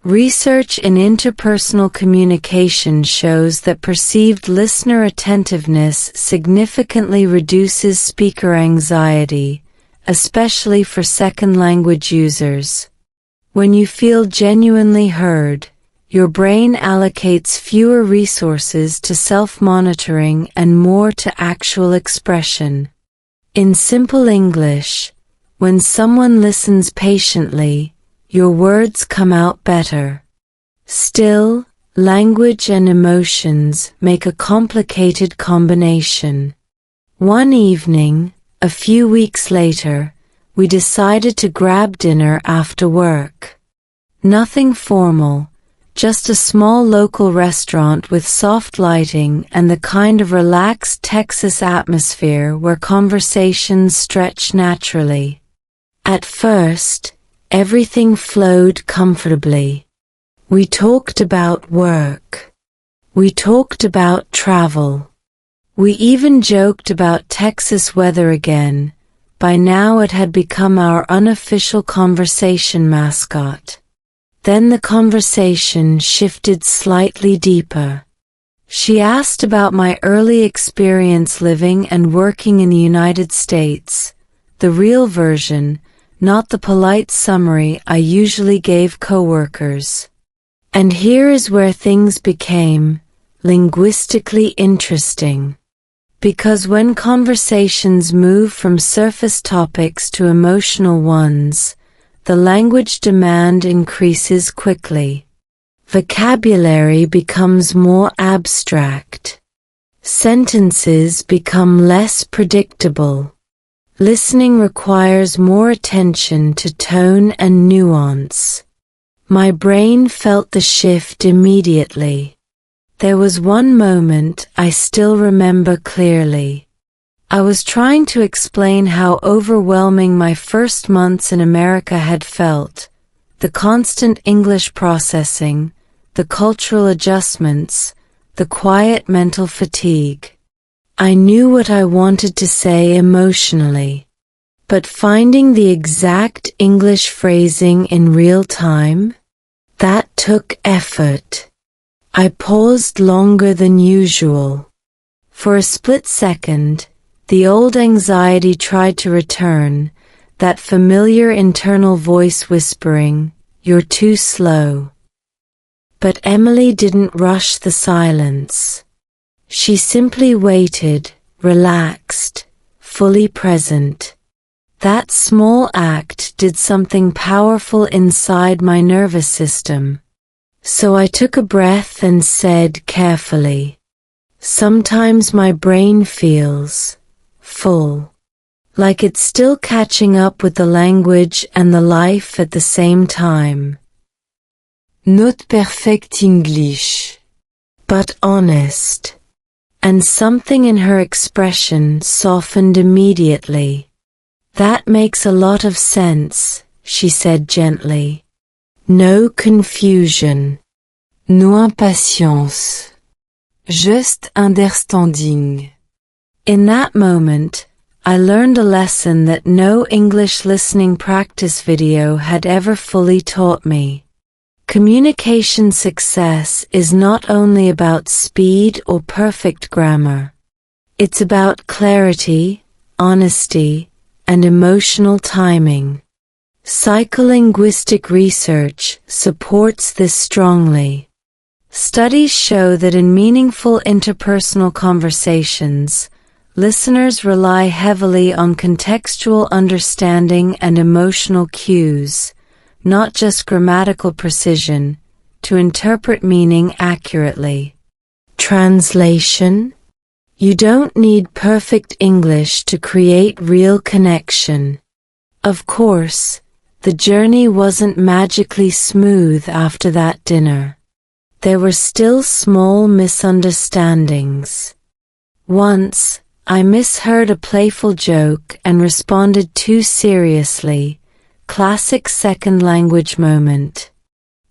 Research in interpersonal communication shows that perceived listener attentiveness significantly reduces speaker anxiety, especially for second language users. When you feel genuinely heard, your brain allocates fewer resources to self-monitoring and more to actual expression. In simple English, when someone listens patiently, your words come out better. Still, language and emotions make a complicated combination. One evening, a few weeks later, we decided to grab dinner after work. Nothing formal, just a small local restaurant with soft lighting and the kind of relaxed Texas atmosphere where conversations stretch naturally. At first, everything flowed comfortably. We talked about work. We talked about travel. We even joked about Texas weather again. By now it had become our unofficial conversation mascot. Then the conversation shifted slightly deeper. She asked about my early experience living and working in the United States, the real version, not the polite summary I usually gave coworkers. And here is where things became linguistically interesting. Because when conversations move from surface topics to emotional ones, the language demand increases quickly. Vocabulary becomes more abstract. Sentences become less predictable. Listening requires more attention to tone and nuance. My brain felt the shift immediately. There was one moment I still remember clearly. I was trying to explain how overwhelming my first months in America had felt, the constant English processing, the cultural adjustments, the quiet mental fatigue. I knew what I wanted to say emotionally, but finding the exact English phrasing in real time, that took effort. I paused longer than usual. For a split second, the old anxiety tried to return, that familiar internal voice whispering, "You're too slow." But Emily didn't rush the silence. She simply waited, relaxed, fully present. That small act did something powerful inside my nervous system. So I took a breath and said carefully, "Sometimes my brain feels full, like it's still catching up with the language and the life at the same time." Not perfect English, but honest. And something in her expression softened immediately. "That makes a lot of sense," she said gently. "No confusion. no impatience. Just understanding." In that moment, I learned a lesson that no English listening practice video had ever fully taught me. Communication success is not only about speed or perfect grammar. It's about clarity, honesty, and emotional timing. Psycholinguistic research supports this strongly. Studies show that in meaningful interpersonal conversations, listeners rely heavily on contextual understanding and emotional cues, not just grammatical precision, to interpret meaning accurately. Translation: you don't need perfect English to create real connection. Of course, the journey wasn't magically smooth after that dinner. There were still small misunderstandings. Once, I misheard a playful joke and responded too seriously, classic second language moment.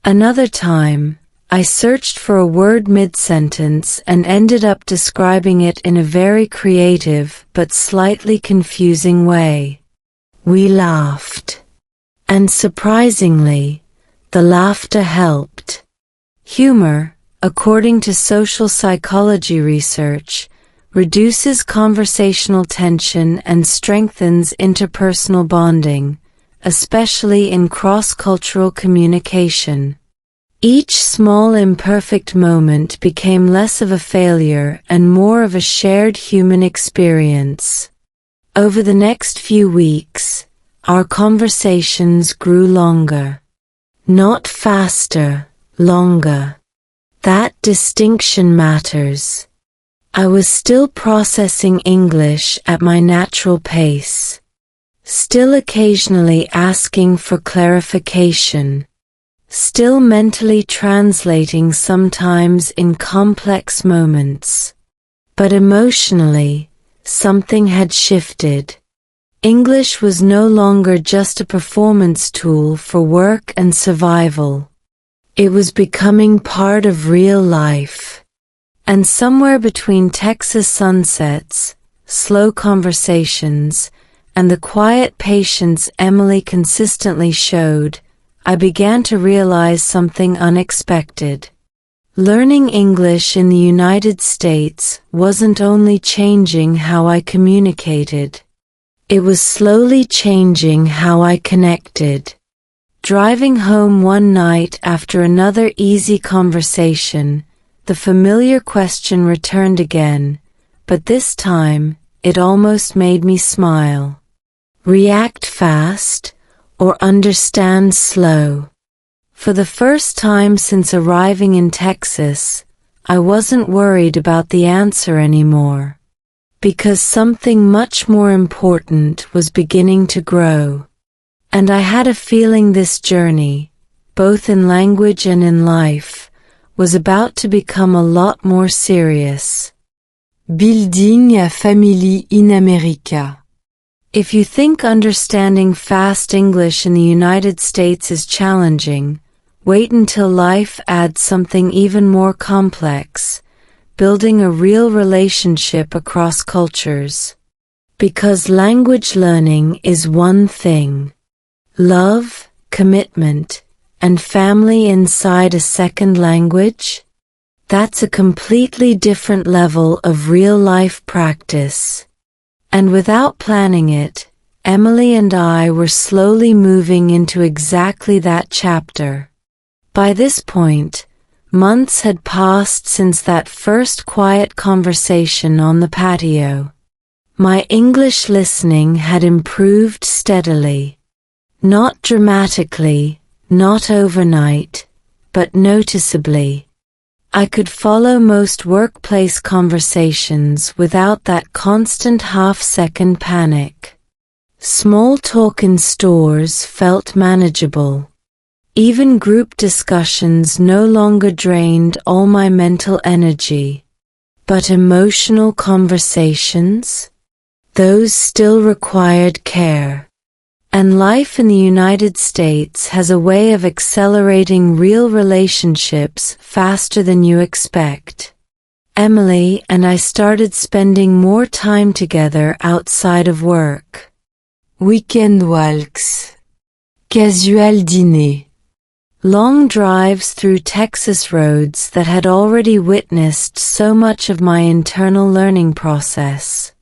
Another time, I searched for a word mid-sentence and ended up describing it in a very creative but slightly confusing way. We laughed. And surprisingly, the laughter helped. Humor, according to social psychology research, reduces conversational tension and strengthens interpersonal bonding, especially in cross-cultural communication. Each small imperfect moment became less of a failure and more of a shared human experience. Over the next few weeks, our conversations grew longer. Not faster, longer. That distinction matters. I was still processing English at my natural pace. Still occasionally asking for clarification. Still mentally translating sometimes in complex moments. But emotionally, something had shifted. English was no longer just a performance tool for work and survival. It was becoming part of real life. And somewhere between Texas sunsets, slow conversations, and the quiet patience Emily consistently showed, I began to realize something unexpected. Learning English in the United States wasn't only changing how I communicated. It was slowly changing how I connected. Driving home one night after another easy conversation, the familiar question returned again, but this time, it almost made me smile. React fast, or understand slow? For the first time since arriving in Texas, I wasn't worried about the answer anymore. Because something much more important was beginning to grow. And I had a feeling this journey, both in language and in life, was about to become a lot more serious. Building a family in America. If you think understanding fast English in the United States is challenging, wait until life adds something even more complex. Building a real relationship across cultures. Because language learning is one thing. Love, commitment, and family inside a second language? That's a completely different level of real-life practice. And without planning it, Emily and I were slowly moving into exactly that chapter. By this point, months had passed since that first quiet conversation on the patio. My English listening had improved steadily. Not dramatically, not overnight, but noticeably. I could follow most workplace conversations without that constant half-second panic. Small talk in stores felt manageable. Even group discussions no longer drained all my mental energy. But emotional conversations? Those still required care. And life in the United States has a way of accelerating real relationships faster than you expect. Emily and I started spending more time together outside of work. Weekend walks. Casual dîner. Long drives through Texas roads that had already witnessed so much of my internal learning process.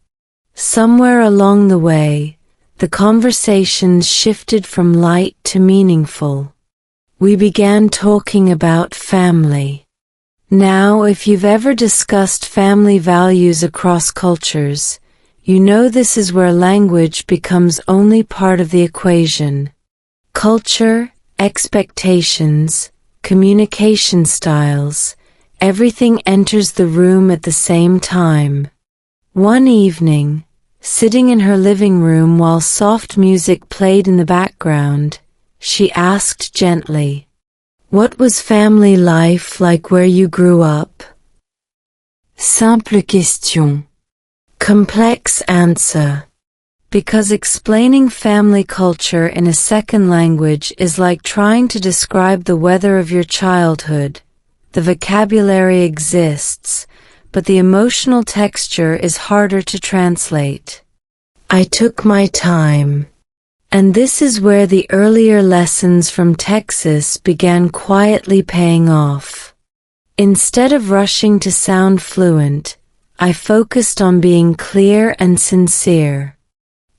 Somewhere along the way, the conversations shifted from light to meaningful. We began talking about family. Now, if you've ever discussed family values across cultures, you know this is where language becomes only part of the equation. Culture, expectations, communication styles, everything enters the room at the same time. One evening, sitting in her living room while soft music played in the background, she asked gently, "What was family life like where you grew up?" Simple question. Complex answer. Because explaining family culture in a second language is like trying to describe the weather of your childhood. The vocabulary exists, but the emotional texture is harder to translate. I took my time. And this is where the earlier lessons from Texas began quietly paying off. Instead of rushing to sound fluent, I focused on being clear and sincere.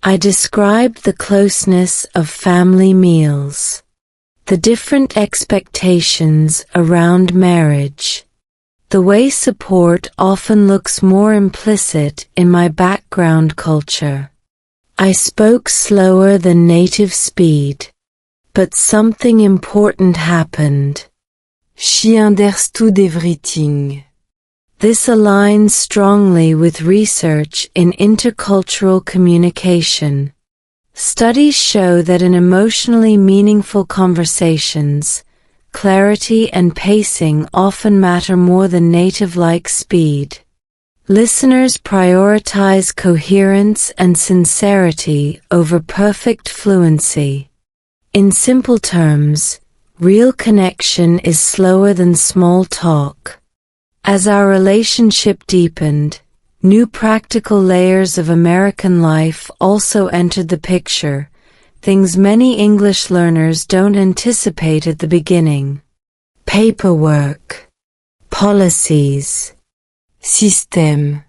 I described the closeness of family meals, the different expectations around marriage, the way support often looks more implicit in my background culture. I spoke slower than native speed. But something important happened. She understood everything. This aligns strongly with research in intercultural communication. Studies show that in emotionally meaningful conversations, clarity and pacing often matter more than native-like speed. Listeners prioritize coherence and sincerity over perfect fluency. In simple terms, real connection is slower than small talk. As our relationship deepened, new practical layers of American life also entered the picture, things many English learners don't anticipate at the beginning. Paperwork, policies, Système.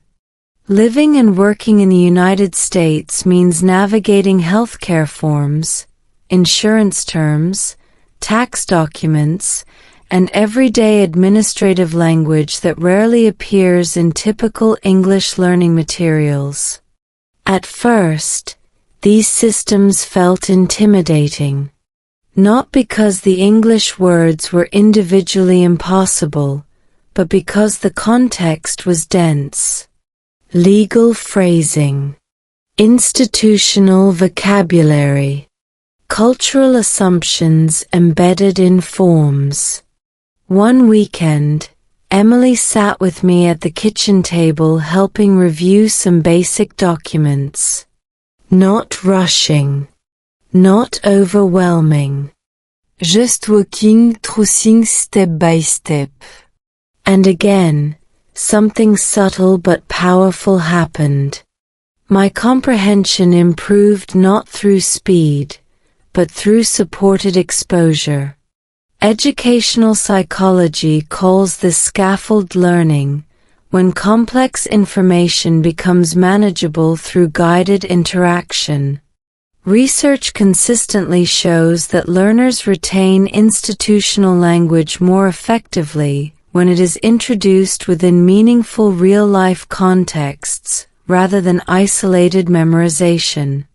Living and working in the United States means navigating healthcare forms, insurance terms, tax documents, and everyday administrative language that rarely appears in typical English learning materials. At first, these systems felt intimidating. Not because the English words were individually impossible, but because the context was dense. Legal phrasing, institutional vocabulary, cultural assumptions embedded in forms. One weekend, Emily sat with me at the kitchen table helping review some basic documents. Not rushing. Not overwhelming. Just walking through things step by step. And again, something subtle but powerful happened. My comprehension improved not through speed, but through supported exposure. Educational psychology calls this scaffold learning, when complex information becomes manageable through guided interaction. Research consistently shows that learners retain institutional language more effectively when it is introduced within meaningful real-life contexts, rather than isolated memorization.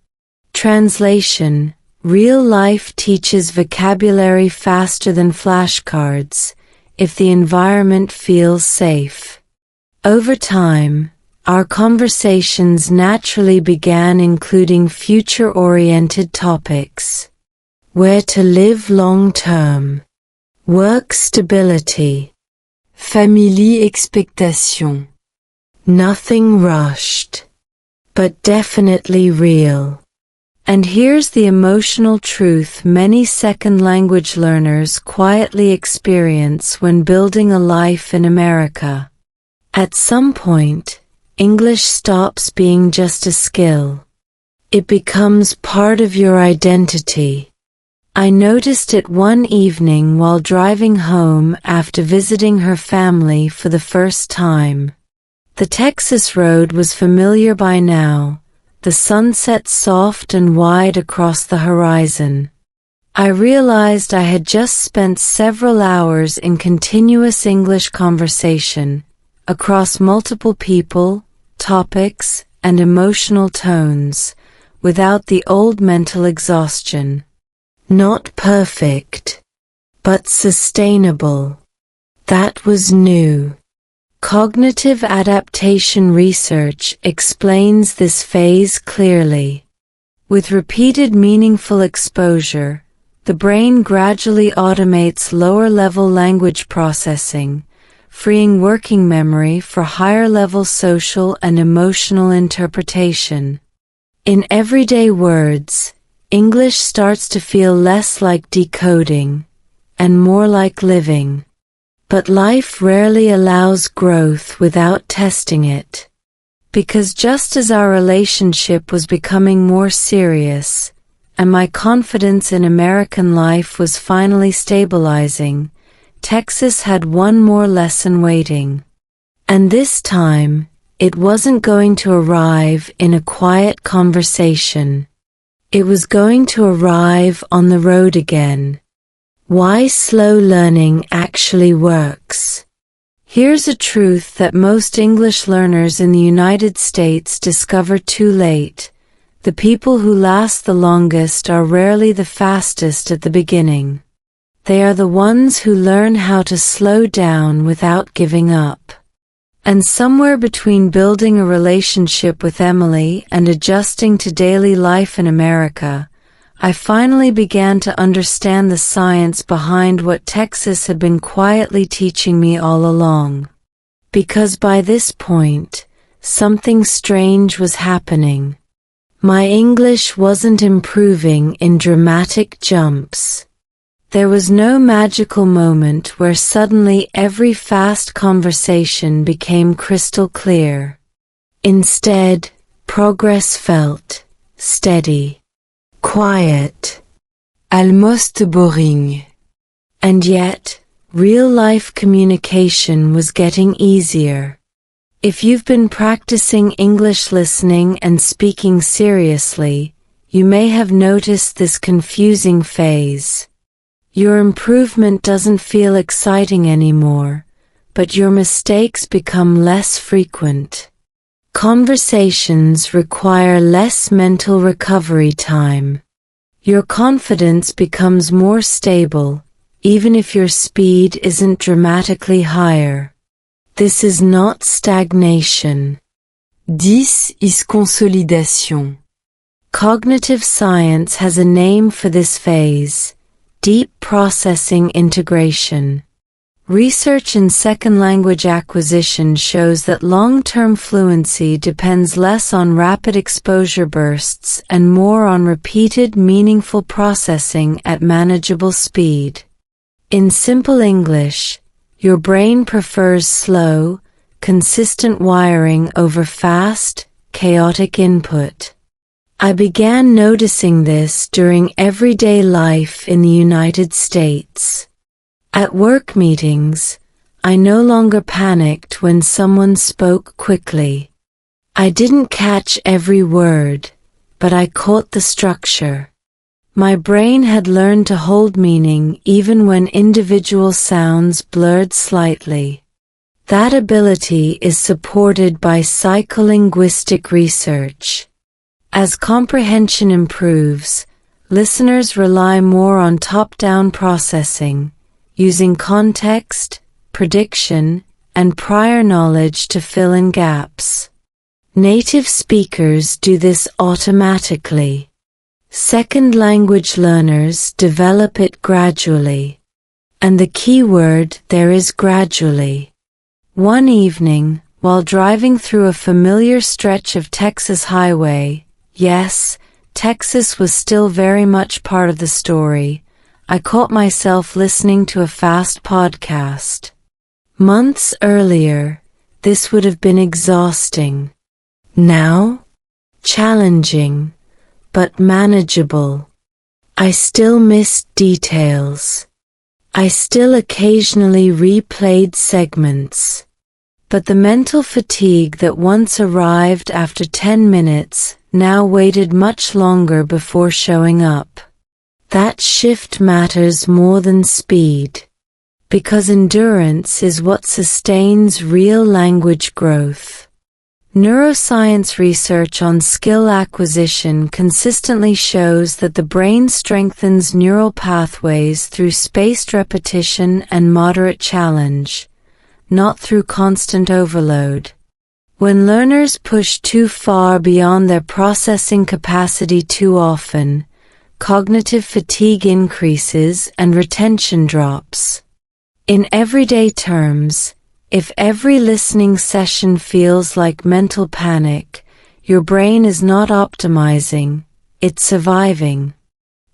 Translation: real life teaches vocabulary faster than flashcards, if the environment feels safe. Over time, our conversations naturally began including future-oriented topics. Where to live long-term. Work stability. Family expectation. Nothing rushed. But definitely real. And here's the emotional truth many second language learners quietly experience when building a life in America. At some point, English stops being just a skill. It becomes part of your identity. I noticed it one evening while driving home after visiting her family for the first time. The Texas road was familiar by now, the sunset soft and wide across the horizon. I realized I had just spent several hours in continuous English conversation, across multiple people, topics, and emotional tones, without the old mental exhaustion. Not perfect, but sustainable. That was new. Cognitive adaptation research explains this phase clearly. With repeated meaningful exposure, the brain gradually automates lower-level language processing, freeing working memory for higher-level social and emotional interpretation. In everyday words, English starts to feel less like decoding, and more like living. But life rarely allows growth without testing it. Because just as our relationship was becoming more serious, and my confidence in American life was finally stabilizing, Texas had one more lesson waiting. And this time, it wasn't going to arrive in a quiet conversation. It was going to arrive on the road again. Why slow learning actually works. Here's a truth that most English learners in the United States discover too late. The people who last the longest are rarely the fastest at the beginning. They are the ones who learn how to slow down without giving up. And somewhere between building a relationship with Emily and adjusting to daily life in America, I finally began to understand the science behind what Texas had been quietly teaching me all along. Because by this point, something strange was happening. My English wasn't improving in dramatic jumps. There was no magical moment where suddenly every fast conversation became crystal clear. Instead, progress felt steady. Quiet, Almost boring. and yet, real-life communication was getting easier. If you've been practicing English listening and speaking seriously, you may have noticed this confusing phase. Your improvement doesn't feel exciting anymore, but your mistakes become less frequent. Conversations require less mental recovery time. Your confidence becomes more stable, even if your speed isn't dramatically higher. This is not stagnation. This is consolidation. Cognitive science has a name for this phase: deep processing integration. Research in second language acquisition shows that long-term fluency depends less on rapid exposure bursts and more on repeated meaningful processing at manageable speed. In simple English, your brain prefers slow, consistent wiring over fast, chaotic input. I began noticing this during everyday life in the United States. At work meetings, I no longer panicked when someone spoke quickly. I didn't catch every word, but I caught the structure. My brain had learned to hold meaning even when individual sounds blurred slightly. That ability is supported by psycholinguistic research. As comprehension improves, listeners rely more on top-down processing, using context, prediction, and prior knowledge to fill in gaps. Native speakers do this automatically. Second language learners develop it gradually. And the key word there is gradually. One evening, while driving through a familiar stretch of Texas highway, yes, Texas was still very much part of the story, I caught myself listening to a fast podcast. Months earlier, this would have been exhausting. Now? Challenging, but manageable. I still missed details. I still occasionally replayed segments. But the mental fatigue that once arrived after 10 minutes now waited much longer before showing up. That shift matters more than speed, because endurance is what sustains real language growth. Neuroscience research on skill acquisition consistently shows that the brain strengthens neural pathways through spaced repetition and moderate challenge, not through constant overload. When learners push too far beyond their processing capacity too often, cognitive fatigue increases and retention drops. In everyday terms, if every listening session feels like mental panic, your brain is not optimizing, it's surviving.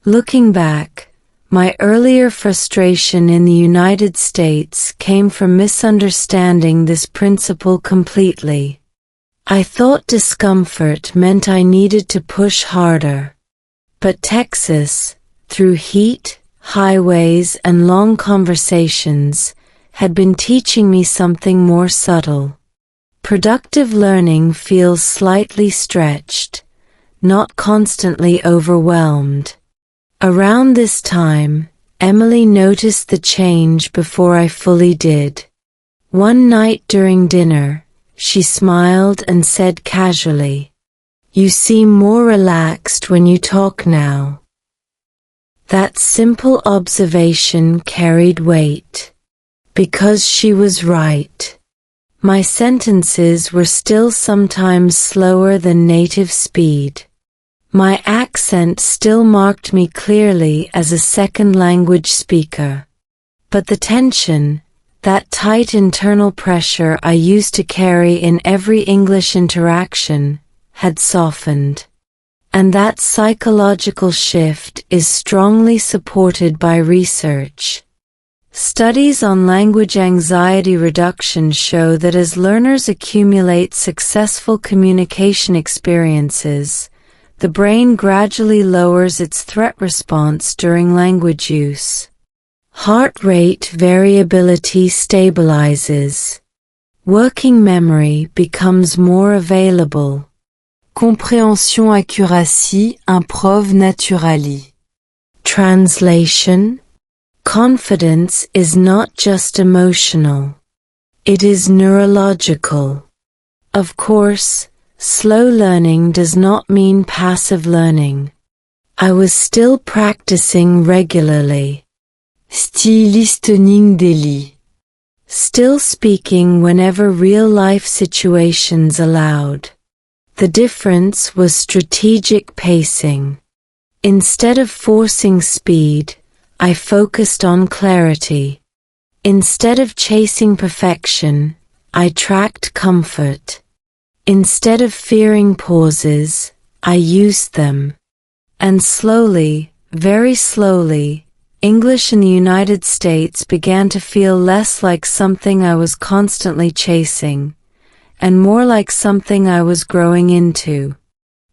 Looking back, my earlier frustration in the United States came from misunderstanding this principle completely. I thought discomfort meant I needed to push harder. But Texas, through heat, highways, and long conversations, had been teaching me something more subtle. Productive learning feels slightly stretched, not constantly overwhelmed. Around this time, Emily noticed the change before I fully did. One night during dinner, she smiled and said casually, "You seem more relaxed when you talk now." That simple observation carried weight. Because she was right. My sentences were still sometimes slower than native speed. My accent still marked me clearly as a second language speaker. But the tension, that tight internal pressure I used to carry in every English interaction, had softened. And that psychological shift is strongly supported by research. Studies on language anxiety reduction show that as learners accumulate successful communication experiences, the brain gradually lowers its threat response during language use. Heart rate variability stabilizes. Working memory becomes more available. Compréhension accuracy improve naturally. Translation: confidence is not just emotional. It is neurological. Of course, slow learning does not mean passive learning. I was still practicing regularly. Still listening daily. Still speaking whenever real-life situations allowed. The difference was strategic pacing. Instead of forcing speed, I focused on clarity. Instead of chasing perfection, I tracked comfort. Instead of fearing pauses, I used them. And slowly, very slowly, English in the United States began to feel less like something I was constantly chasing, and more like something I was growing into.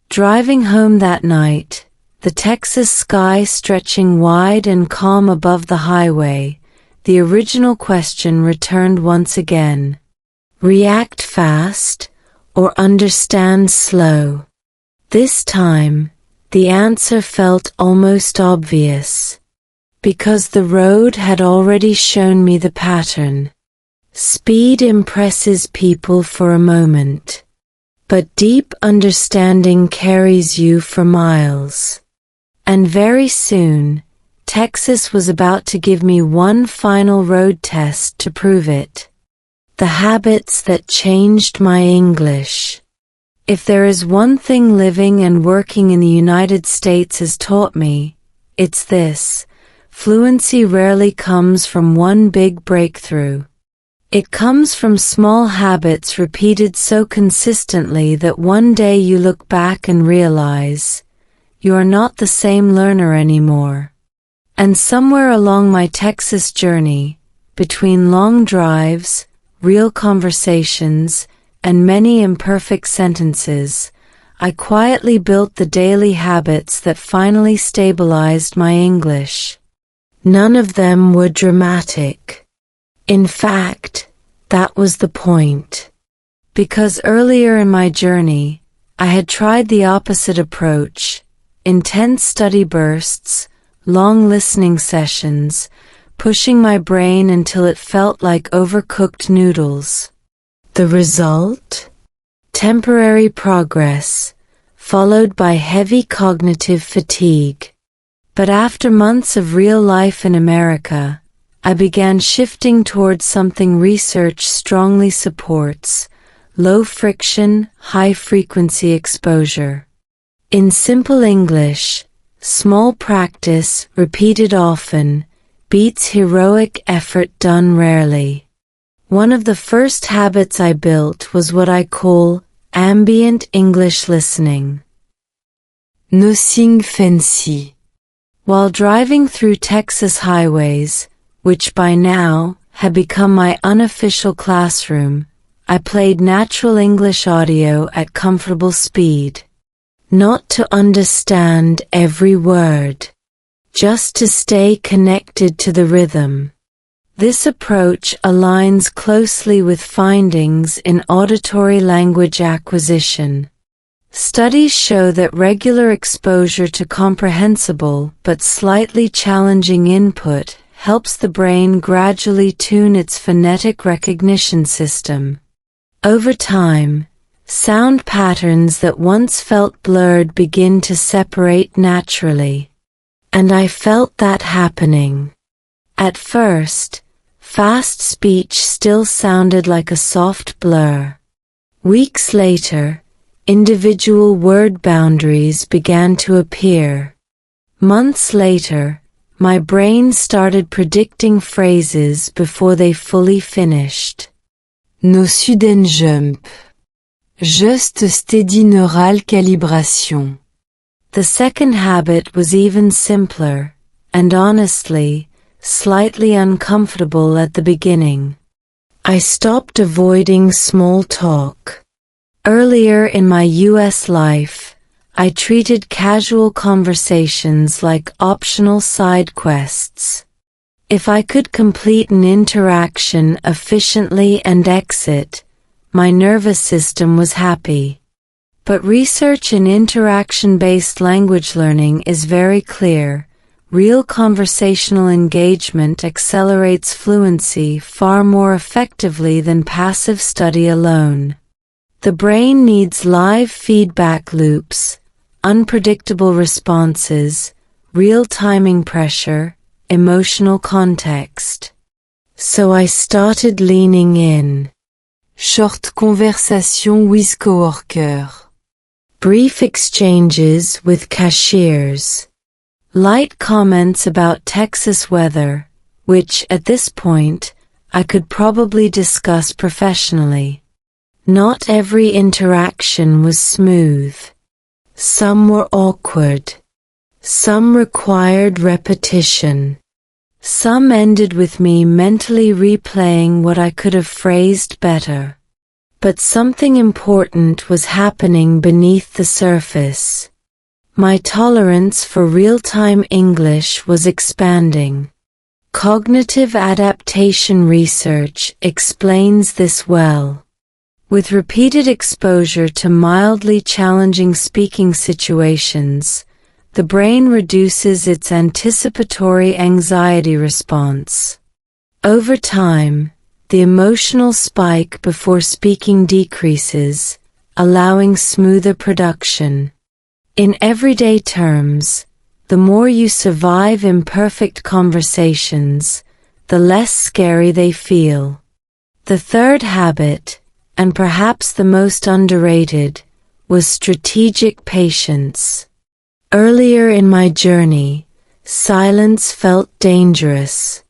Driving home that night, the Texas sky stretching wide and calm above the highway, the original question returned once again. React fast, or understand slow? This time, the answer felt almost obvious. Because the road had already shown me the pattern. Speed impresses people for a moment. But deep understanding carries you for miles. And very soon, Texas was about to give me one final road test to prove it. The habits that changed my English. If there is one thing living and working in the United States has taught me, it's this: fluency rarely comes from one big breakthrough. It comes from small habits repeated so consistently that one day you look back and realize, you are not the same learner anymore. And somewhere along my Texas journey, between long drives, real conversations, and many imperfect sentences, I quietly built the daily habits that finally stabilized my English. None of them were dramatic. In fact, that was the point. Because earlier in my journey, I had tried the opposite approach: intense study bursts, long listening sessions, pushing my brain until it felt like overcooked noodles. The result? Temporary progress, followed by heavy cognitive fatigue. But after months of real life in America, I began shifting towards something research strongly supports: low friction, high frequency exposure. In simple English, small practice, repeated often, beats heroic effort done rarely. One of the first habits I built was what I call ambient English listening. Nothing fancy. While driving through Texas highways, which by now had become my unofficial classroom, I played natural English audio at comfortable speed. Not to understand every word, just to stay connected to the rhythm. This approach aligns closely with findings in auditory language acquisition. Studies show that regular exposure to comprehensible but slightly challenging input helps the brain gradually tune its phonetic recognition system. Over time, sound patterns that once felt blurred begin to separate naturally. And I felt that happening. At first, fast speech still sounded like a soft blur. Weeks later, individual word boundaries began to appear. Months later, my brain started predicting phrases before they fully finished. No sudden jump. Just steady neural calibration. The second habit was even simpler, and honestly, slightly uncomfortable at the beginning. I stopped avoiding small talk. Earlier in my US life, I treated casual conversations like optional side quests. If I could complete an interaction efficiently and exit, my nervous system was happy. But research in interaction-based language learning is very clear. Real conversational engagement accelerates fluency far more effectively than passive study alone. The brain needs live feedback loops, unpredictable responses, real timing pressure, emotional context. So I started leaning in. Short conversation with coworker. Brief exchanges with cashiers. Light comments about Texas weather, which at this point, I could probably discuss professionally. Not every interaction was smooth. Some were awkward. Some required repetition. Some ended with me mentally replaying what I could have phrased better. But something important was happening beneath the surface. My tolerance for real-time English was expanding. Cognitive adaptation research explains this well. With repeated exposure to mildly challenging speaking situations, the brain reduces its anticipatory anxiety response. Over time, the emotional spike before speaking decreases, allowing smoother production. In everyday terms, the more you survive imperfect conversations, the less scary they feel. The third habit, and perhaps the most underrated, was strategic patience. Earlier in my journey, silence felt dangerous.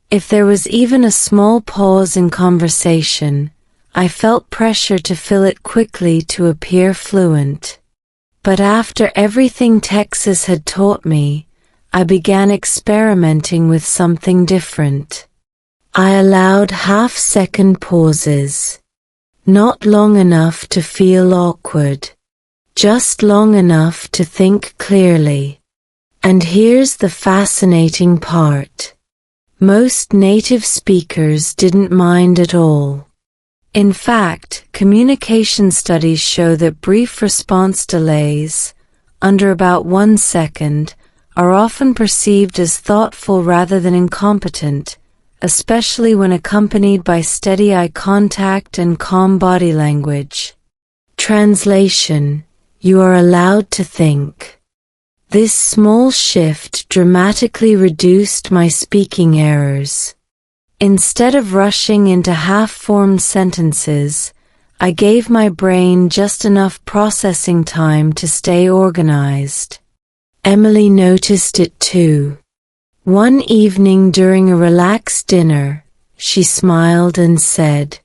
If there was even a small pause in conversation, I felt pressure to fill it quickly to appear fluent. But after everything Texas had taught me, I began experimenting with something different. I allowed half-second pauses. Not long enough to feel awkward. Just long enough to think clearly. And here's the fascinating part. Most native speakers didn't mind at all. In fact, communication studies show that brief response delays, under about 1 second, are often perceived as thoughtful rather than incompetent, especially when accompanied by steady eye contact and calm body language. Translation: you are allowed to think. This small shift dramatically reduced my speaking errors. Instead of rushing into half-formed sentences, I gave my brain just enough processing time to stay organized. Emily noticed it too. One evening during a relaxed dinner, she smiled and said,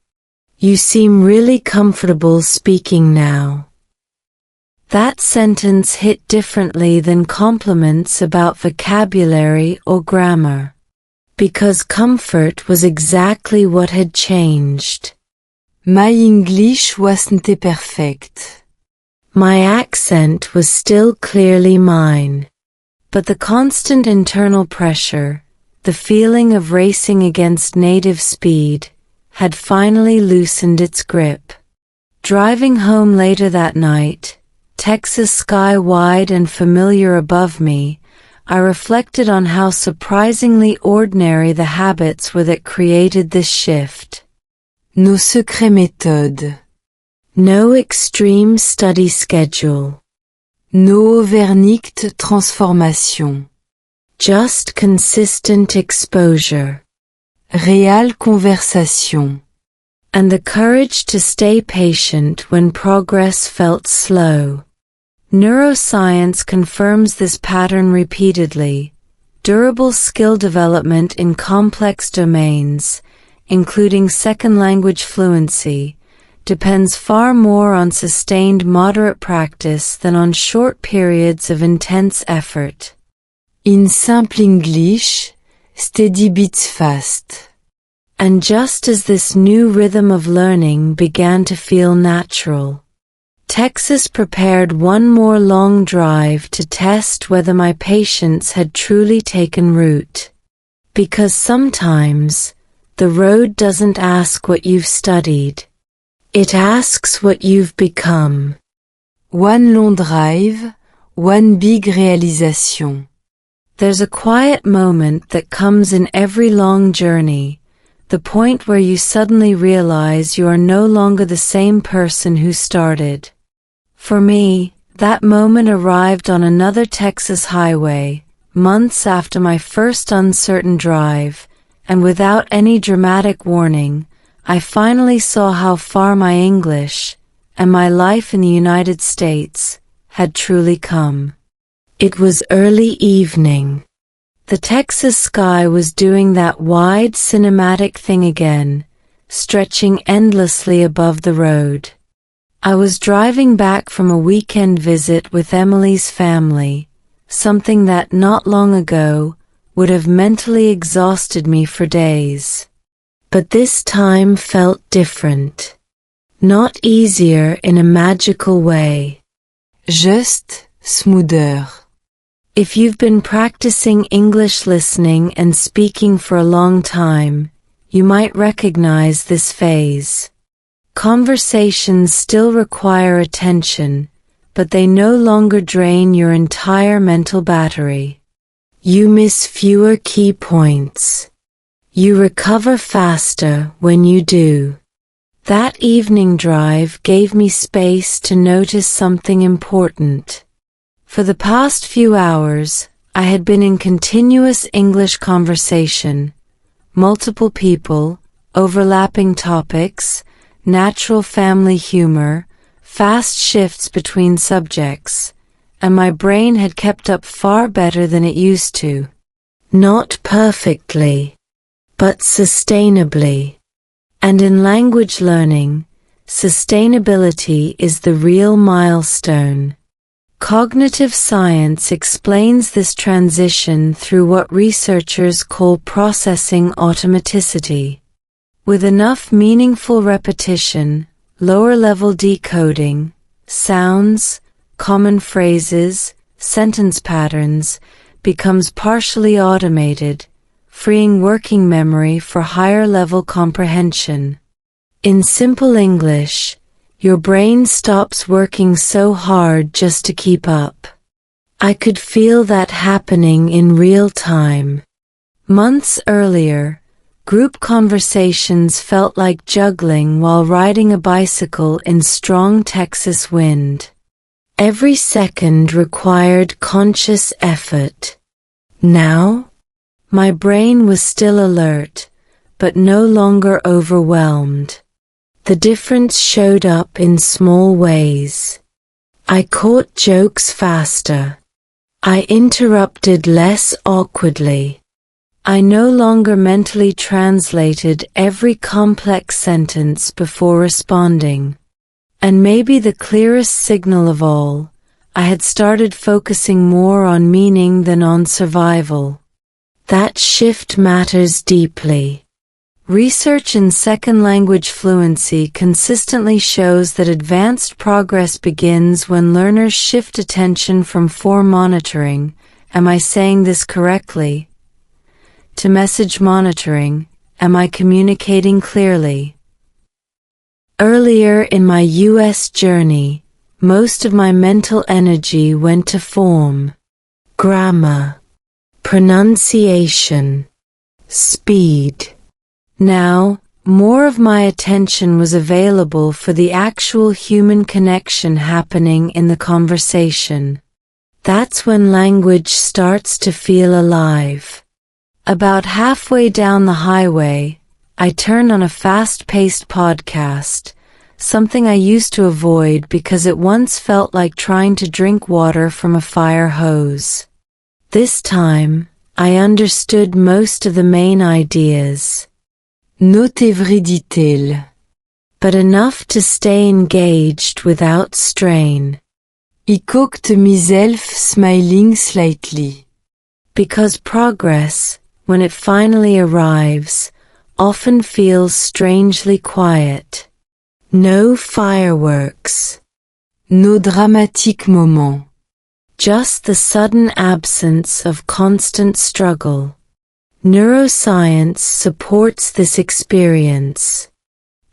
"You seem really comfortable speaking now." That sentence hit differently than compliments about vocabulary or grammar. Because comfort was exactly what had changed. My English wasn't perfect. My accent was still clearly mine. But the constant internal pressure, the feeling of racing against native speed, had finally loosened its grip. Driving home later that night, Texas sky wide and familiar above me, I reflected on how surprisingly ordinary the habits were that created this shift. Nos secrets méthodes. No extreme study schedule. No overnight transformation. Just consistent exposure. Réelle conversation. And the courage to stay patient when progress felt slow. Neuroscience confirms this pattern repeatedly. Durable skill development in complex domains, including second language fluency, depends far more on sustained moderate practice than on short periods of intense effort. In simple English, steady beats fast. And just as this new rhythm of learning began to feel natural, Texas prepared one more long drive to test whether my patience had truly taken root. Because sometimes, the road doesn't ask what you've studied. It asks what you've become. One long drive, one big realization. There's a quiet moment that comes in every long journey, the point where you suddenly realize you are no longer the same person who started. For me, that moment arrived on another Texas highway, months after my first uncertain drive, and without any dramatic warning, I finally saw how far my English, and my life in the United States, had truly come. It was early evening. The Texas sky was doing that wide cinematic thing again, stretching endlessly above the road. I was driving back from a weekend visit with Emily's family, something that not long ago would have mentally exhausted me for days. But this time felt different. Not easier in a magical way. Just smoother. If you've been practicing English listening and speaking for a long time, you might recognize this phase. Conversations still require attention, but they no longer drain your entire mental battery. You miss fewer key points. You recover faster when you do. That evening drive gave me space to notice something important. For the past few hours, I had been in continuous English conversation. Multiple people, overlapping topics, natural family humor, fast shifts between subjects, and my brain had kept up far better than it used to. Not perfectly, but sustainably. And in language learning, sustainability is the real milestone. Cognitive science explains this transition through what researchers call processing automaticity. With enough meaningful repetition, lower-level decoding, sounds, common phrases, sentence patterns, becomes partially automated, freeing working memory for higher-level comprehension. In simple English, your brain stops working so hard just to keep up. I could feel that happening in real time. Months earlier, group conversations felt like juggling while riding a bicycle in strong Texas wind. Every second required conscious effort. Now, my brain was still alert, but no longer overwhelmed. The difference showed up in small ways. I caught jokes faster. I interrupted less awkwardly. I no longer mentally translated every complex sentence before responding. And maybe the clearest signal of all, I had started focusing more on meaning than on survival. That shift matters deeply. Research in second language fluency consistently shows that advanced progress begins when learners shift attention from form monitoring, am I saying this correctly, to message monitoring, am I communicating clearly? Earlier in my US journey, most of my mental energy went to form, grammar, pronunciation, speed. Now, more of my attention was available for the actual human connection happening in the conversation. That's when language starts to feel alive. About halfway down the highway, I turned on a fast-paced podcast, something I used to avoid because it once felt like trying to drink water from a fire hose. This time, I understood most of the main ideas. Not every detail. But enough to stay engaged without strain. I cooked myself smiling slightly. Because progress, when it finally arrives, often feels strangely quiet. No fireworks. No dramatic moment. Just the sudden absence of constant struggle. Neuroscience supports this experience.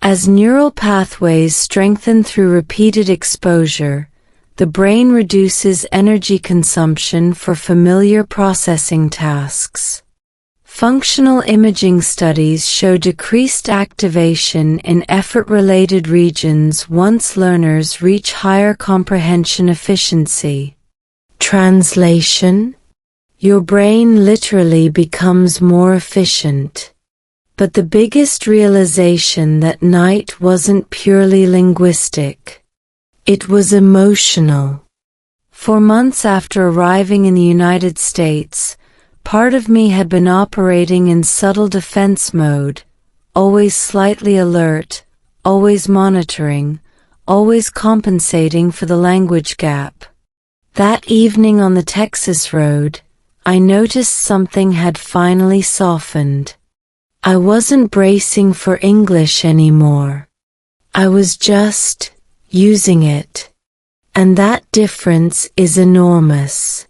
As neural pathways strengthen through repeated exposure, the brain reduces energy consumption for familiar processing tasks. Functional imaging studies show decreased activation in effort-related regions once learners reach higher comprehension efficiency. Translation? Your brain literally becomes more efficient. But the biggest realization that night wasn't purely linguistic. It was emotional. For months after arriving in the United States, part of me had been operating in subtle defense mode, always slightly alert, always monitoring, always compensating for the language gap. That evening on the Texas road, I noticed something had finally softened. I wasn't bracing for English anymore. I was just using it. And that difference is enormous.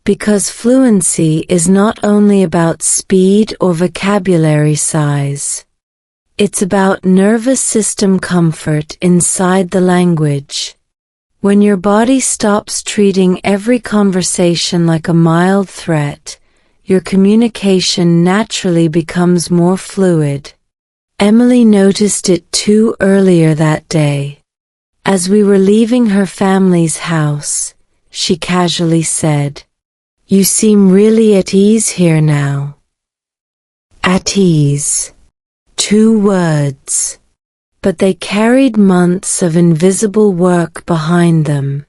Because fluency is not only about speed or vocabulary size. It's about nervous system comfort inside the language. When your body stops treating every conversation like a mild threat, your communication naturally becomes more fluid. Emily noticed it too earlier that day. As we were leaving her family's house, she casually said, "You seem really at ease here now." At ease. 2 words. But they carried months of invisible work behind them.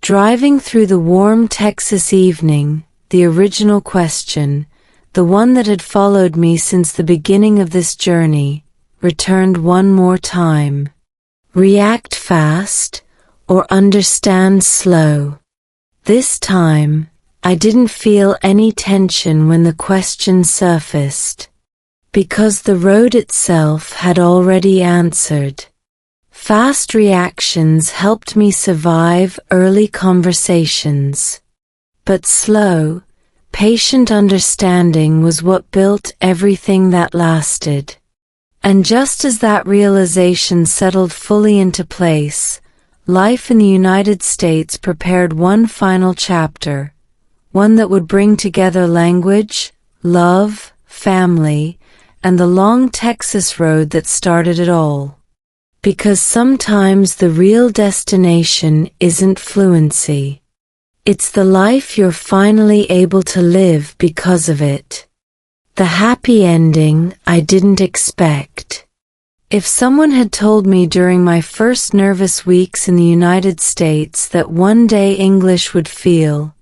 Driving through the warm Texas evening, the original question, the one that had followed me since the beginning of this journey, returned one more time. React fast, or understand slow? This time, I didn't feel any tension when the question surfaced, because the road itself had already answered. Fast reactions helped me survive early conversations. But slow, patient understanding was what built everything that lasted. And just as that realization settled fully into place, life in the United States prepared one final chapter, one that would bring together language, love, family, and the long Texas road that started it all. Because sometimes the real destination isn't fluency. It's the life you're finally able to live because of it. The happy ending I didn't expect. If someone had told me during my first nervous weeks in the United States that one day English would feel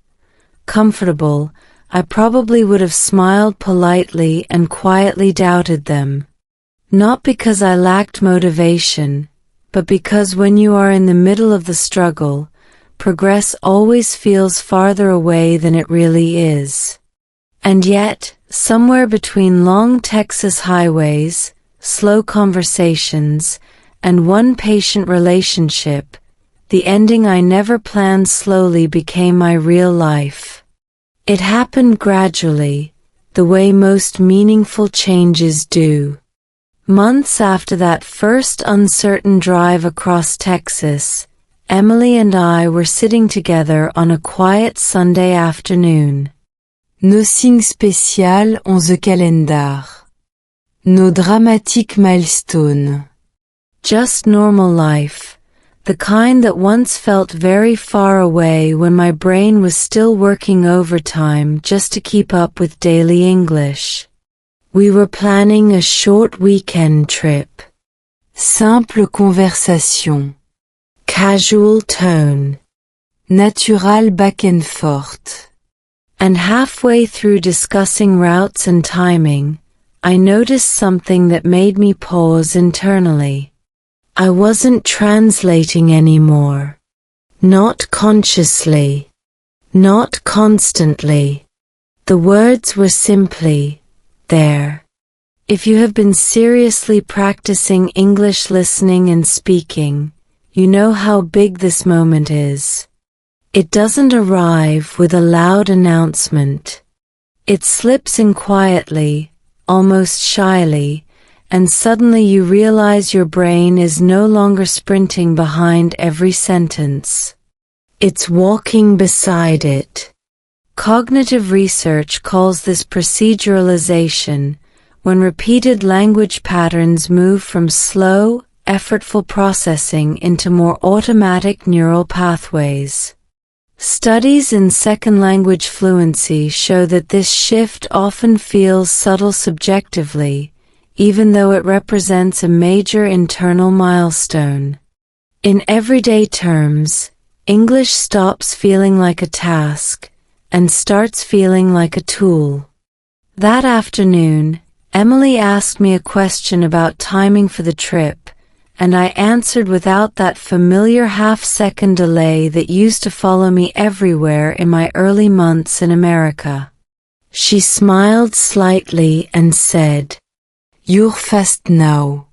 comfortable, I probably would have smiled politely and quietly doubted them. Not because I lacked motivation, but because when you are in the middle of the struggle, progress always feels farther away than it really is. And yet, somewhere between long Texas highways, slow conversations, and one patient relationship, the ending I never planned slowly became my real life. It happened gradually, the way most meaningful changes do. Months after that first uncertain drive across Texas, Emily and I were sitting together on a quiet Sunday afternoon. Nos signes spéciales ont the calendar. Nos dramatiques milestones. Just normal life, the kind that once felt very far away when my brain was still working overtime just to keep up with daily English. We were planning a short weekend trip. Simple conversation. Casual tone. Natural back and forth. And halfway through discussing routes and timing, I noticed something that made me pause internally. I wasn't translating anymore. Not consciously. Not constantly. The words were simply there. If you have been seriously practicing English listening and speaking, you know how big this moment is. It doesn't arrive with a loud announcement. It slips in quietly, almost shyly, and suddenly you realize your brain is no longer sprinting behind every sentence. It's walking beside it. Cognitive research calls this proceduralization, when repeated language patterns move from slow, effortful processing into more automatic neural pathways. Studies in second language fluency show that this shift often feels subtle subjectively, even though it represents a major internal milestone. In everyday terms, English stops feeling like a task and starts feeling like a tool. That afternoon, Emily asked me a question about timing for the trip, and I answered without that familiar half-second delay that used to follow me everywhere in my early months in America. She smiled slightly and said, "You're fast now."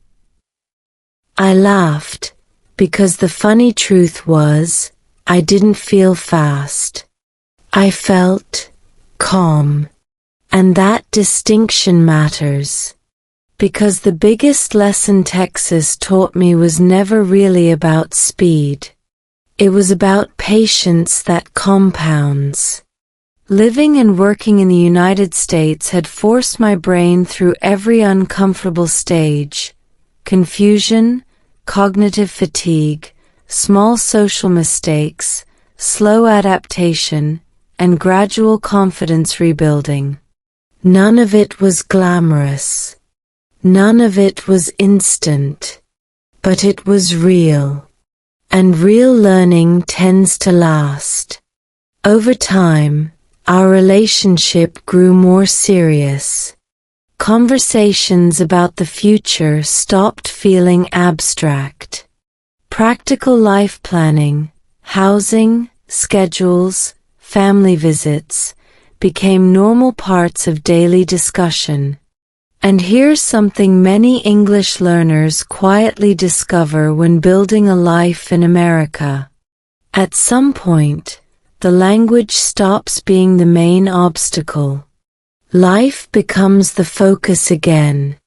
I laughed, because the funny truth was, I didn't feel fast. I felt calm. And that distinction matters. Because the biggest lesson Texas taught me was never really about speed. It was about patience that compounds. Living and working in the United States had forced my brain through every uncomfortable stage: confusion, cognitive fatigue, small social mistakes, slow adaptation, and gradual confidence rebuilding. None of it was glamorous. None of it was instant. But it was real. And real learning tends to last. Over time, our relationship grew more serious. Conversations about the future stopped feeling abstract. Practical life planning, housing, schedules, family visits, became normal parts of daily discussion. And here's something many English learners quietly discover when building a life in America. At some point, the language stops being the main obstacle. Life becomes the focus again.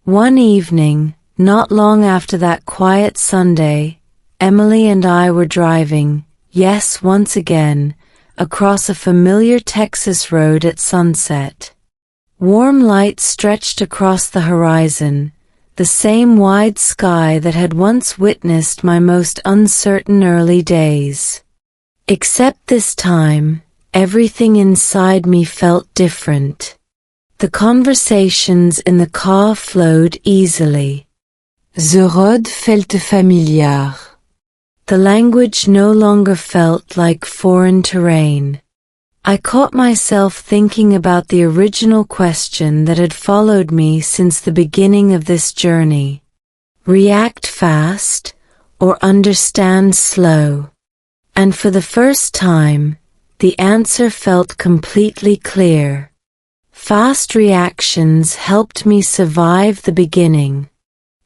One evening, not long after that quiet Sunday, Emily and I were driving, yes, once again, across a familiar Texas road at sunset. Warm light stretched across the horizon, the same wide sky that had once witnessed my most uncertain early days. Except this time, everything inside me felt different. The conversations in the car flowed easily. The road felt familiar. The language no longer felt like foreign terrain. I caught myself thinking about the original question that had followed me since the beginning of this journey. React fast or understand slow? And for the first time, the answer felt completely clear. Fast reactions helped me survive the beginning.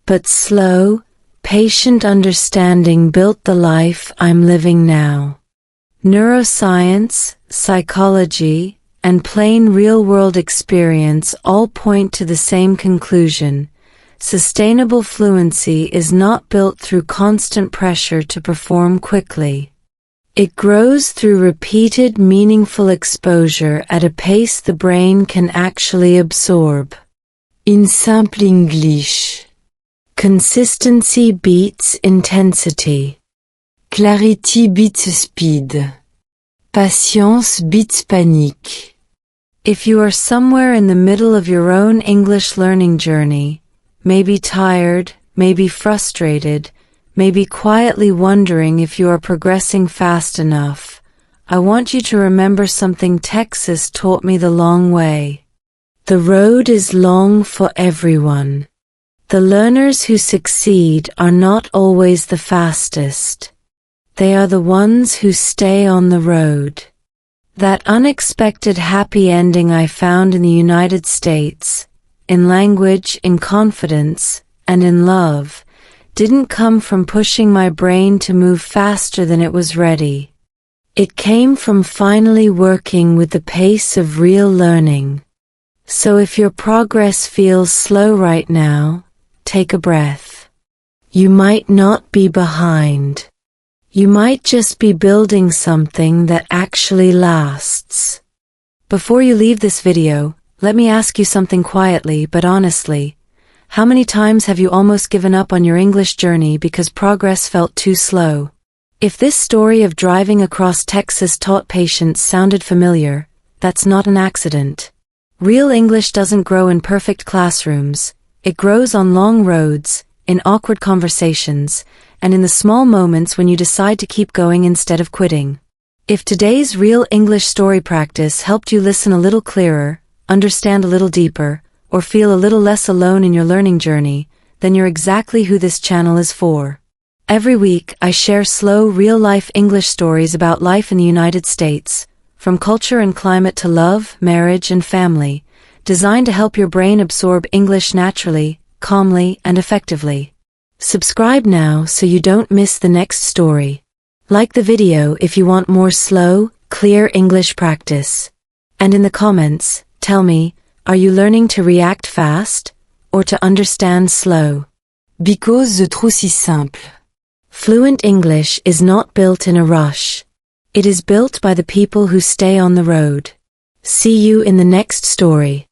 But slow, patient understanding built the life I'm living now. Neuroscience, psychology, and plain real-world experience all point to the same conclusion. Sustainable fluency is not built through constant pressure to perform quickly. It grows through repeated meaningful exposure at a pace the brain can actually absorb. In simple English, consistency beats intensity. Clarity beats speed. Patience beats panic. If you are somewhere in the middle of your own English learning journey, maybe tired, maybe frustrated, maybe quietly wondering if you are progressing fast enough, I want you to remember something Texas taught me the long way. The road is long for everyone. The learners who succeed are not always the fastest. They are the ones who stay on the road. That unexpected happy ending I found in the United States, in language, in confidence, and in love, didn't come from pushing my brain to move faster than it was ready. It came from finally working with the pace of real learning. So if your progress feels slow right now, take a breath. You might not be behind. You might just be building something that actually lasts. Before you leave this video, let me ask you something quietly but honestly. How many times have you almost given up on your English journey because progress felt too slow? If this story of driving across Texas taught patience sounded familiar, that's not an accident. Real English doesn't grow in perfect classrooms. It grows on long roads, in awkward conversations, and in the small moments when you decide to keep going instead of quitting. If today's Real English Story Practice helped you listen a little clearer, understand a little deeper, or feel a little less alone in your learning journey, then you're exactly who this channel is for. Every week, I share slow, real-life English stories about life in the United States, from culture and climate to love, marriage, and family, designed to help your brain absorb English naturally, calmly, and effectively. Subscribe now so you don't miss the next story. Like the video if you want more slow, clear English practice. And in the comments, tell me, are you learning to react fast, or to understand slow? Because c'est trop si simple. Fluent English is not built in a rush. It is built by the people who stay on the road. See you in the next story.